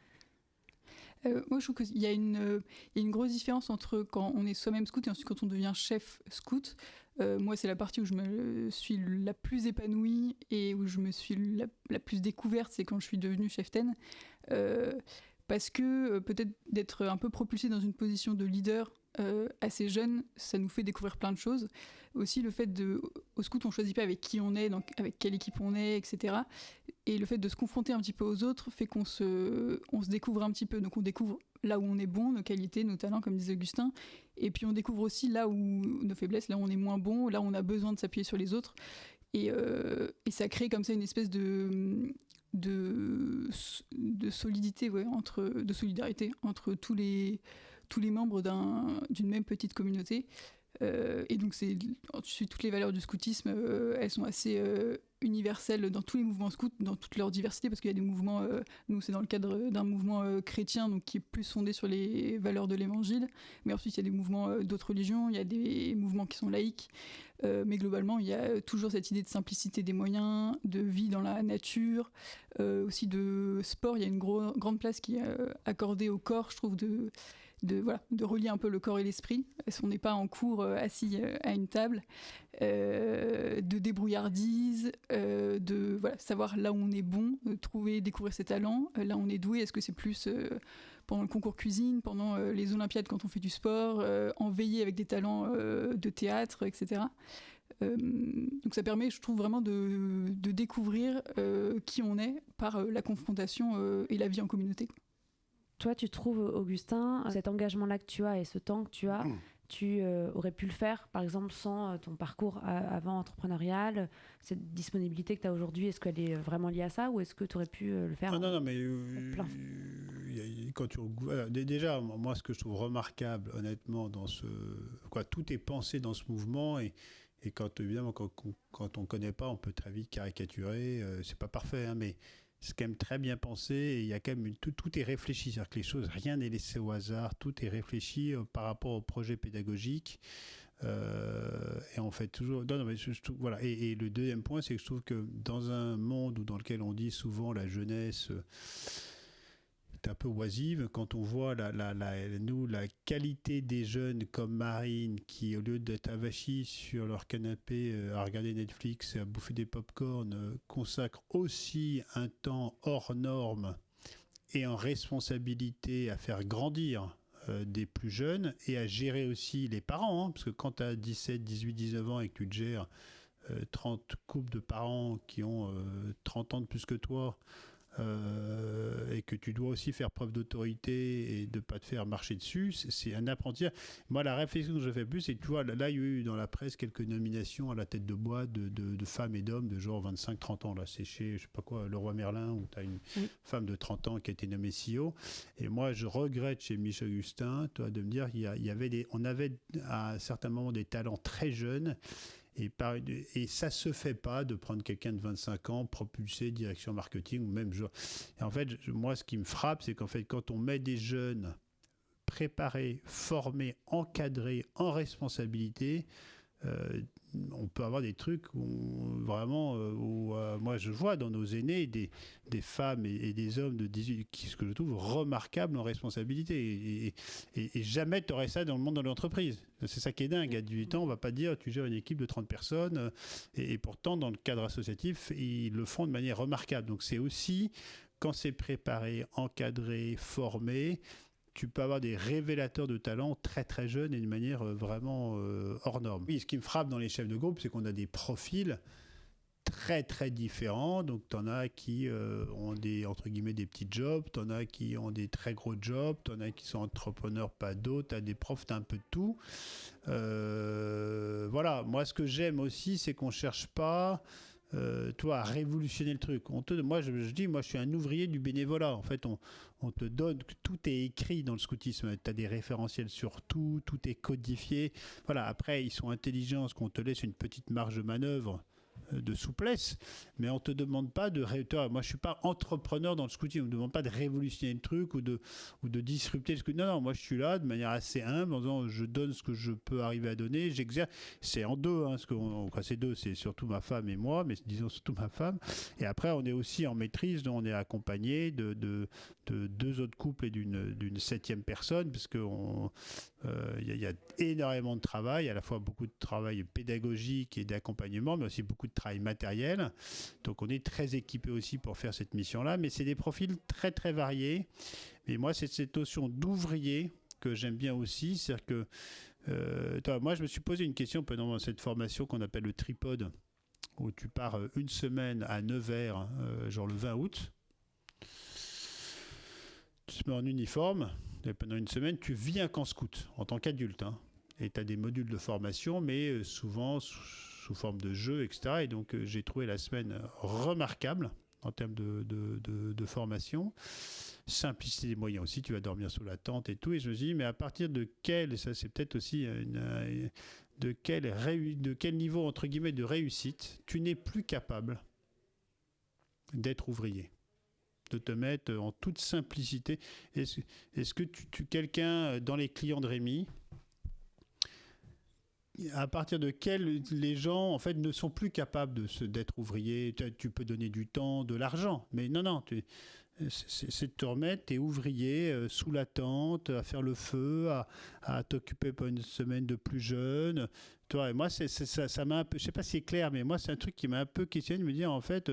Moi, je trouve qu'il y a une grosse différence entre quand on est soi-même scout et ensuite quand on devient chef scout. Moi, c'est la partie où je me suis la plus épanouie et où je me suis la plus découverte, c'est quand je suis devenue cheftaine. Parce que peut-être d'être un peu propulsée dans une position de leader assez jeune, ça nous fait découvrir plein de choses. Aussi, le fait au scout, on ne choisit pas avec qui on est, donc avec quelle équipe on est, etc. Et le fait de se confronter un petit peu aux autres fait qu'on se découvre un petit peu. Donc on découvre là où on est bon, nos qualités, nos talents, comme disait Augustin. Et puis on découvre aussi là où nos faiblesses, là où on est moins bon, là où on a besoin de s'appuyer sur les autres. Et ça crée comme ça une espèce de solidité, de solidarité entre tous les membres d'une même petite communauté. Et donc, ensuite, toutes les valeurs du scoutisme, elles sont assez universelles dans tous les mouvements scouts, dans toute leur diversité, parce qu'il y a des mouvements, nous c'est dans le cadre d'un mouvement chrétien, donc qui est plus fondé sur les valeurs de l'évangile, mais ensuite il y a des mouvements d'autres religions, il y a des mouvements qui sont laïques, mais globalement il y a toujours cette idée de simplicité des moyens, de vie dans la nature, aussi de sport. Il y a une grande place qui est accordée au corps, je trouve, de relier un peu le corps et l'esprit, parce qu'on n'est pas en cours assis à une table, de débrouillardise, de savoir là où on est bon, découvrir ses talents, là où on est doué. Est-ce que c'est plus pendant le concours cuisine, pendant les Olympiades quand on fait du sport, en veillée avec des talents de théâtre, etc. Donc ça permet, je trouve, vraiment de découvrir qui on est par la confrontation et la vie en communauté. Toi, tu trouves, Augustin, cet engagement-là que tu as et ce temps que tu as, tu aurais pu le faire, par exemple, sans ton parcours avant entrepreneurial, cette disponibilité que tu as aujourd'hui, est-ce qu'elle est vraiment liée à ça ou est-ce que tu aurais pu le faire Non, mais plein. quand déjà, moi, ce que je trouve remarquable, honnêtement, tout est pensé dans ce mouvement et évidemment, quand on ne connaît pas, on peut très vite caricaturer. C'est pas parfait, hein, mais c'est quand même très bien pensé et il y a quand même tout est réfléchi, c'est-à-dire que les choses, rien n'est laissé au hasard, tout est réfléchi par rapport au projet pédagogique et on fait toujours. Non, mais je trouve, voilà. Et le deuxième point, c'est que je trouve que dans un monde dans lequel on dit souvent la jeunesse est un peu oisive, quand on voit la qualité des jeunes comme Marine qui, au lieu d'être avachis sur leur canapé à regarder Netflix et à bouffer des pop-corn, consacrent aussi un temps hors norme et en responsabilité à faire grandir des plus jeunes et à gérer aussi les parents, hein, parce que quand tu as 17, 18, 19 ans et que tu te gères 30 couples de parents qui ont 30 ans de plus que toi, et que tu dois aussi faire preuve d'autorité et de ne pas te faire marcher dessus, c'est un apprentissage. Moi, la réflexion que je fais plus, c'est que tu vois, là, il y a eu dans la presse quelques nominations à la tête de bois de femmes et d'hommes de genre 25-30 ans. Là, c'est chez, je sais pas quoi, Leroy Merlin, où tu as une femme de 30 ans qui a été nommée CEO. Et moi, je regrette chez Michel Augustin, toi, de me dire on avait à certains moments des talents très jeunes. Et ça se fait pas de prendre quelqu'un de 25 ans, propulsé direction marketing ou même genre. Et en fait, moi, ce qui me frappe, c'est qu'en fait, quand on met des jeunes préparés, formés, encadrés, en responsabilité, on peut avoir des trucs où moi je vois dans nos aînés des femmes et des hommes de 18 ce que je trouve remarquable en responsabilité et jamais tu aurais ça dans le monde de l'entreprise. C'est ça qui est dingue. À 18 ans, on va pas dire tu gères une équipe de 30 personnes et pourtant dans le cadre associatif ils le font de manière remarquable. Donc c'est aussi quand c'est préparé, encadré, formé, tu peux avoir des révélateurs de talent très très jeunes et d'une manière vraiment hors norme. Oui, ce qui me frappe dans les chefs de groupe, c'est qu'on a des profils très très différents. Donc tu en as qui ont des, entre guillemets, des petits jobs, tu en as qui ont des très gros jobs, tu en as qui sont entrepreneurs, pas d'autres, tu as des profs, tu as un peu de tout. Voilà, moi ce que j'aime aussi, c'est qu'on ne cherche pas à révolutionner le truc. Moi, je dis, moi, je suis un ouvrier du bénévolat. En fait, on te donne, tout est écrit dans le scoutisme. Tu as des référentiels sur tout, tout est codifié. Voilà, après, ils sont intelligents, parce qu'on te laisse une petite marge de manœuvre de souplesse, mais on ne te demande pas de... Moi, je ne suis pas entrepreneur dans le scoutisme. On ne me demande pas de révolutionner le truc ou de disrupter le scoutisme. Non, moi, je suis là de manière assez humble, en disant, je donne ce que je peux arriver à donner, j'exerce. C'est en deux, hein, c'est deux, c'est surtout ma femme et moi, mais disons surtout ma femme. Et après, on est aussi en maîtrise, donc on est accompagné de deux autres couples et d'une septième personne, parce qu'il y a énormément de travail, à la fois beaucoup de travail pédagogique et d'accompagnement, mais aussi beaucoup de travail matériel. Donc on est très équipé aussi pour faire cette mission-là, mais c'est des profils très très variés. Mais moi, c'est cette notion d'ouvrier que j'aime bien aussi, c'est-à-dire que moi, je me suis posé une question pendant cette formation qu'on appelle le tripode, où tu pars une semaine à Nevers, genre le 20 août. Tu te mets en uniforme, et pendant une semaine, tu vis un camp scout en tant qu'adulte. Hein. Et tu as des modules de formation, mais souvent sous forme de jeu, etc. Et donc, j'ai trouvé la semaine remarquable en termes de formation. Simplicité des moyens aussi, tu vas dormir sous la tente et tout. Et je me suis dit, mais à partir de quel, et ça c'est peut-être aussi de quel niveau, entre guillemets, de réussite tu n'es plus capable d'être ouvrier, de te mettre en toute simplicité. Est-ce que quelqu'un dans les clients de Rémi, à partir de quel les gens en fait ne sont plus capables d'être ouvriers? Tu peux donner du temps, de l'argent, mais non, c'est de te remettre, t'es ouvrier sous la tente, à faire le feu, à t'occuper pour une semaine de plus jeune. Toi et moi, ça m'a un peu, je sais pas si c'est clair, mais moi c'est un truc qui m'a un peu questionné de me dire en fait,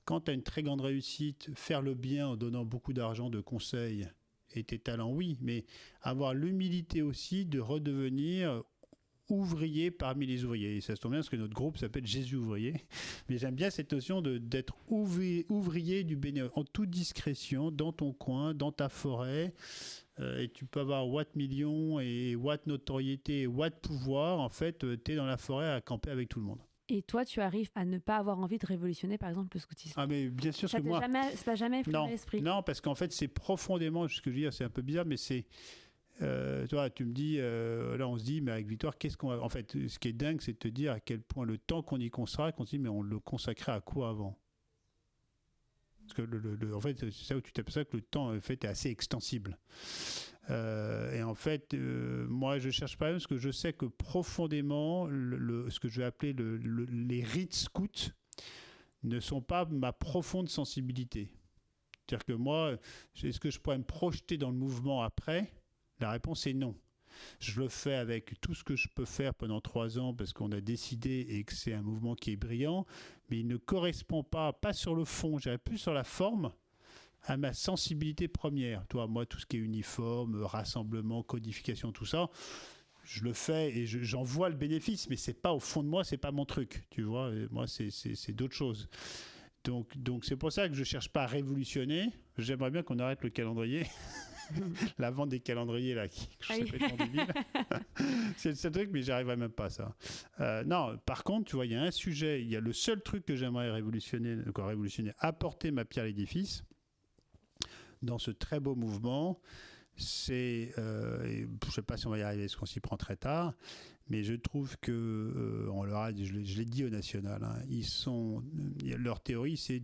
quand tu as une très grande réussite, faire le bien en donnant beaucoup d'argent, de conseils et tes talents, oui, mais avoir l'humilité aussi de redevenir ouvrier parmi les ouvriers. Et ça se tombe bien parce que notre groupe s'appelle Jésus ouvrier. Mais j'aime bien cette notion d'être ouvrier du bénévolat, en toute discrétion, dans ton coin, dans ta forêt. Et tu peux avoir watt million et watt notoriété et watt pouvoir. En fait, tu es dans la forêt à camper avec tout le monde. Et toi, tu arrives à ne pas avoir envie de révolutionner, par exemple, le scoutisme? Ah, mais bien sûr ça que moi... Ça t'a jamais effleuré l'esprit? Non, parce qu'en fait, c'est profondément... Ce que je veux dire, c'est un peu bizarre, mais c'est... toi, tu me dis, là on se dit, mais avec Victoire, qu'est-ce qu'on va... En fait, ce qui est dingue, c'est de te dire à quel point le temps qu'on y consacre, on se dit, mais on le consacrait à quoi avant? Parce que en fait, c'est ça où tu t'aperçois que le temps en fait, est assez extensible. Et en fait, moi, je cherche pas, parce que je sais que profondément, ce que je vais appeler les rites scouts ne sont pas ma profonde sensibilité. C'est-à-dire que moi, est-ce que je pourrais me projeter dans le mouvement après? La réponse est non. Je le fais avec tout ce que je peux faire pendant 3 ans parce qu'on a décidé et que c'est un mouvement qui est brillant, mais il ne correspond pas sur le fond, j'irais plus sur la forme, à ma sensibilité première. Toi, moi, tout ce qui est uniforme, rassemblement, codification, tout ça, je le fais et j'en vois le bénéfice, mais c'est pas au fond de moi, c'est pas mon truc. Tu vois, et moi, c'est d'autres choses. Donc c'est pour ça que je cherche pas à révolutionner. J'aimerais bien qu'on arrête le calendrier. La vente des calendriers là, je sais pas comment débile. C'est le seul truc, mais j'arriverai même pas à ça. Non, par contre, tu vois, il y a un sujet, il y a le seul truc que j'aimerais révolutionner, apporter ma pierre à l'édifice dans ce très beau mouvement. C'est, je sais pas si on va y arriver, parce qu'on s'y prend très tard, mais je trouve que on leur a, je l'ai dit au national, hein, leur théorie, c'est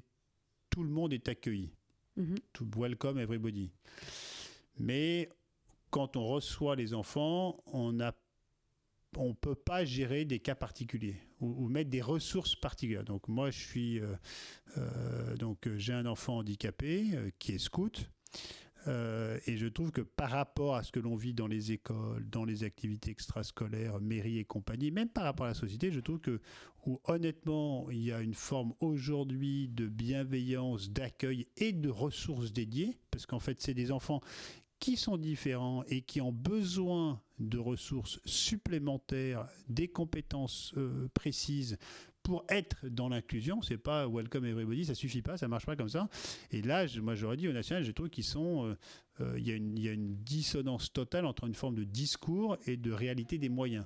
tout le monde est accueilli, tout welcome everybody. Mais quand on reçoit les enfants, on ne peut pas gérer des cas particuliers ou mettre des ressources particulières. Donc moi, j'ai un enfant handicapé qui est scout. Et je trouve que par rapport à ce que l'on vit dans les écoles, dans les activités extrascolaires, mairie et compagnie, même par rapport à la société, je trouve que où honnêtement, il y a une forme aujourd'hui de bienveillance, d'accueil et de ressources dédiées, parce qu'en fait, c'est des enfants qui sont différents et qui ont besoin de ressources supplémentaires, des compétences précises pour être dans l'inclusion. C'est pas welcome everybody, ça suffit pas, ça marche pas comme ça. Et là, moi j'aurais dit au national, je trouve qu'ils sont, il y a une dissonance totale entre une forme de discours et de réalité des moyens.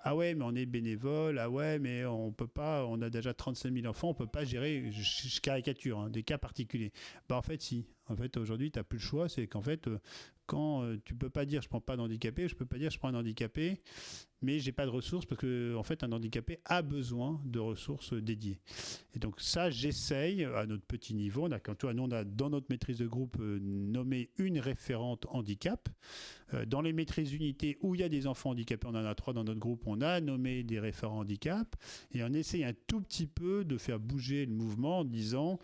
Ah ouais, mais on est bénévole, ah ouais, mais on peut pas, on a déjà 35 000 enfants, on peut pas gérer, je caricature, hein, des cas particuliers. Bah en fait si, en fait aujourd'hui tu n'as plus le choix, c'est qu'en fait quand tu peux pas dire je prends pas d'handicapé, je peux pas dire je prends un handicapé, mais j'ai pas de ressources parce que en fait un handicapé a besoin de ressources dédiées. Et donc ça j'essaye à notre petit niveau, nous on a dans notre maîtrise de groupe nommé une référente handicap. Dans les maîtrises unités où il y a des enfants handicapés, on en a 3 dans notre groupe, on a nommé des référents handicap et on essaye un tout petit peu de faire bouger le mouvement en disant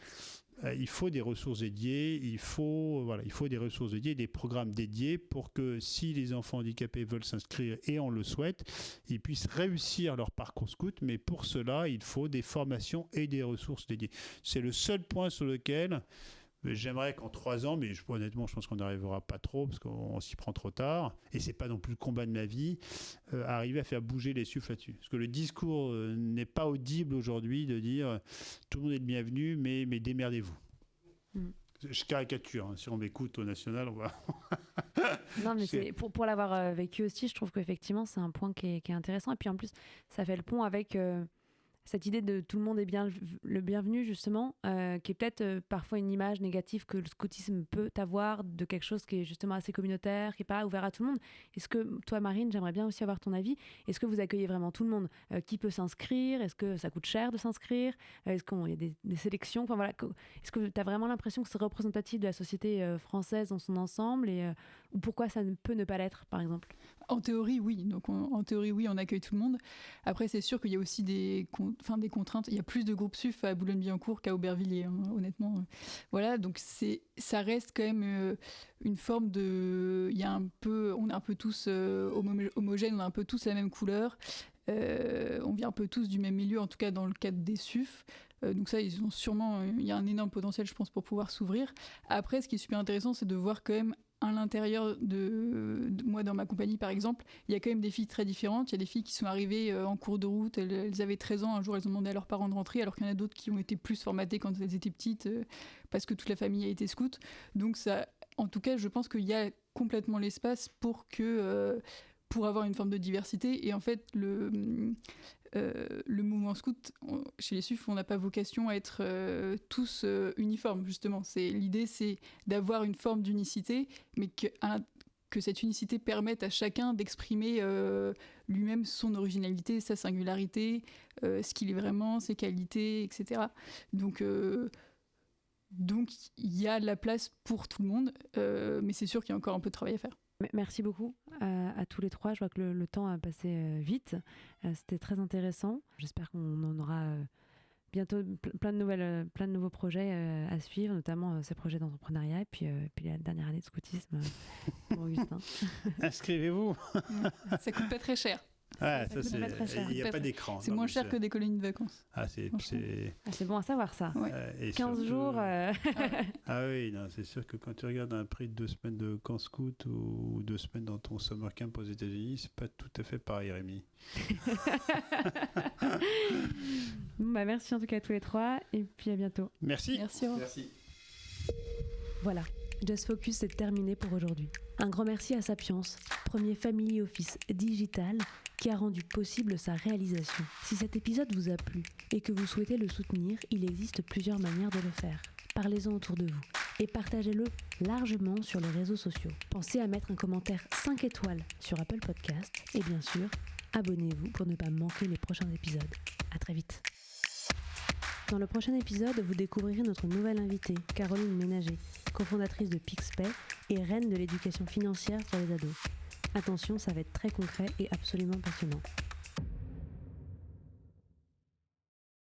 il faut des ressources dédiées, il faut des ressources dédiées, des programmes dédiés pour que si les enfants handicapés veulent s'inscrire, et on le souhaite, ils puissent réussir leur parcours scout, mais pour cela, il faut des formations et des ressources dédiées. C'est le seul point sur lequel j'aimerais qu'en 3 ans, mais honnêtement, je pense qu'on n'arrivera pas trop parce qu'on s'y prend trop tard. Et c'est pas non plus le combat de ma vie, arriver à faire bouger les suffles là-dessus. Parce que le discours n'est pas audible aujourd'hui de dire tout le monde est le bienvenu, mais démerdez-vous. Je caricature. Hein. Si on m'écoute au national, on va. Non, mais c'est pour l'avoir vécu aussi, je trouve qu'effectivement, c'est un point qui est intéressant. Et puis en plus, ça fait le pont avec cette idée de tout le monde est bien le bienvenu, justement, qui est peut-être parfois une image négative que le scoutisme peut avoir de quelque chose qui est justement assez communautaire, qui n'est pas ouvert à tout le monde. Est-ce que, toi, Marine, j'aimerais bien aussi avoir ton avis. Est-ce que vous accueillez vraiment tout le monde? Qui peut s'inscrire? Est-ce que ça coûte cher de s'inscrire? Est-ce qu'il y a des sélections? Enfin, voilà. Est-ce que tu as vraiment l'impression que c'est représentatif de la société française dans son ensemble ou pourquoi ça ne peut ne pas l'être, par exemple? En théorie, oui. Donc, en théorie, oui, on accueille tout le monde. Après, c'est sûr qu'il y a aussi des contraintes. Il y a plus de groupes SUF à Boulogne-Billancourt qu'à Aubervilliers, hein, honnêtement. Voilà, donc ça reste quand même une forme de... on est un peu tous homogènes, on a un peu tous la même couleur. On vient un peu tous du même milieu, en tout cas dans le cadre des SUF. Donc ça, il y a un énorme potentiel, je pense, pour pouvoir s'ouvrir. Après, ce qui est super intéressant, c'est de voir quand même à l'intérieur de moi, dans ma compagnie par exemple, il y a quand même des filles très différentes. Il y a des filles qui sont arrivées en cours de route, elles avaient 13 ans, un jour elles ont demandé à leurs parents de rentrer, alors qu'il y en a d'autres qui ont été plus formatées quand elles étaient petites, parce que toute la famille a été scout. Donc ça, en tout cas, je pense qu'il y a complètement l'espace pour avoir une forme de diversité. Et en fait, le mouvement scout, chez les SUF, on n'a pas vocation à être tous uniformes, justement. L'idée, c'est d'avoir une forme d'unicité, mais que cette unicité permette à chacun d'exprimer lui-même son originalité, sa singularité, ce qu'il est vraiment, ses qualités, etc. Donc, il y a de la place pour tout le monde, mais c'est sûr qu'il y a encore un peu de travail à faire. Merci beaucoup à tous les trois. Je vois que le temps a passé vite. C'était très intéressant. J'espère qu'on en aura bientôt plein de nouveaux projets à suivre, notamment ces projets d'entrepreneuriat et puis la dernière année de scoutisme pour Augustin. Inscrivez-vous. Ça coûte pas très cher. Ah, il n'y a pas d'écran. C'est moins cher que des colonies de vacances. Ah, c'est bon à savoir ça. Ouais. 15 surtout, jours. Ah oui, non, c'est sûr que quand tu regardes un prix de 2 semaines de camp scout ou 2 semaines dans ton summer camp aux États-Unis, c'est pas tout à fait pareil, Rémi. Merci en tout cas à tous les trois et puis à bientôt. Merci. Merci. Voilà. Just Focus, c'est terminé pour aujourd'hui. Un grand merci à Sapiens, premier family office digital qui a rendu possible sa réalisation. Si cet épisode vous a plu et que vous souhaitez le soutenir, il existe plusieurs manières de le faire. Parlez-en autour de vous et partagez-le largement sur les réseaux sociaux. Pensez à mettre un commentaire 5 étoiles sur Apple Podcast et bien sûr, abonnez-vous pour ne pas manquer les prochains épisodes. À très vite. Dans le prochain épisode, vous découvrirez notre nouvelle invitée, Caroline Ménager, cofondatrice de PixPay et reine de l'éducation financière pour les ados. Attention, ça va être très concret et absolument passionnant.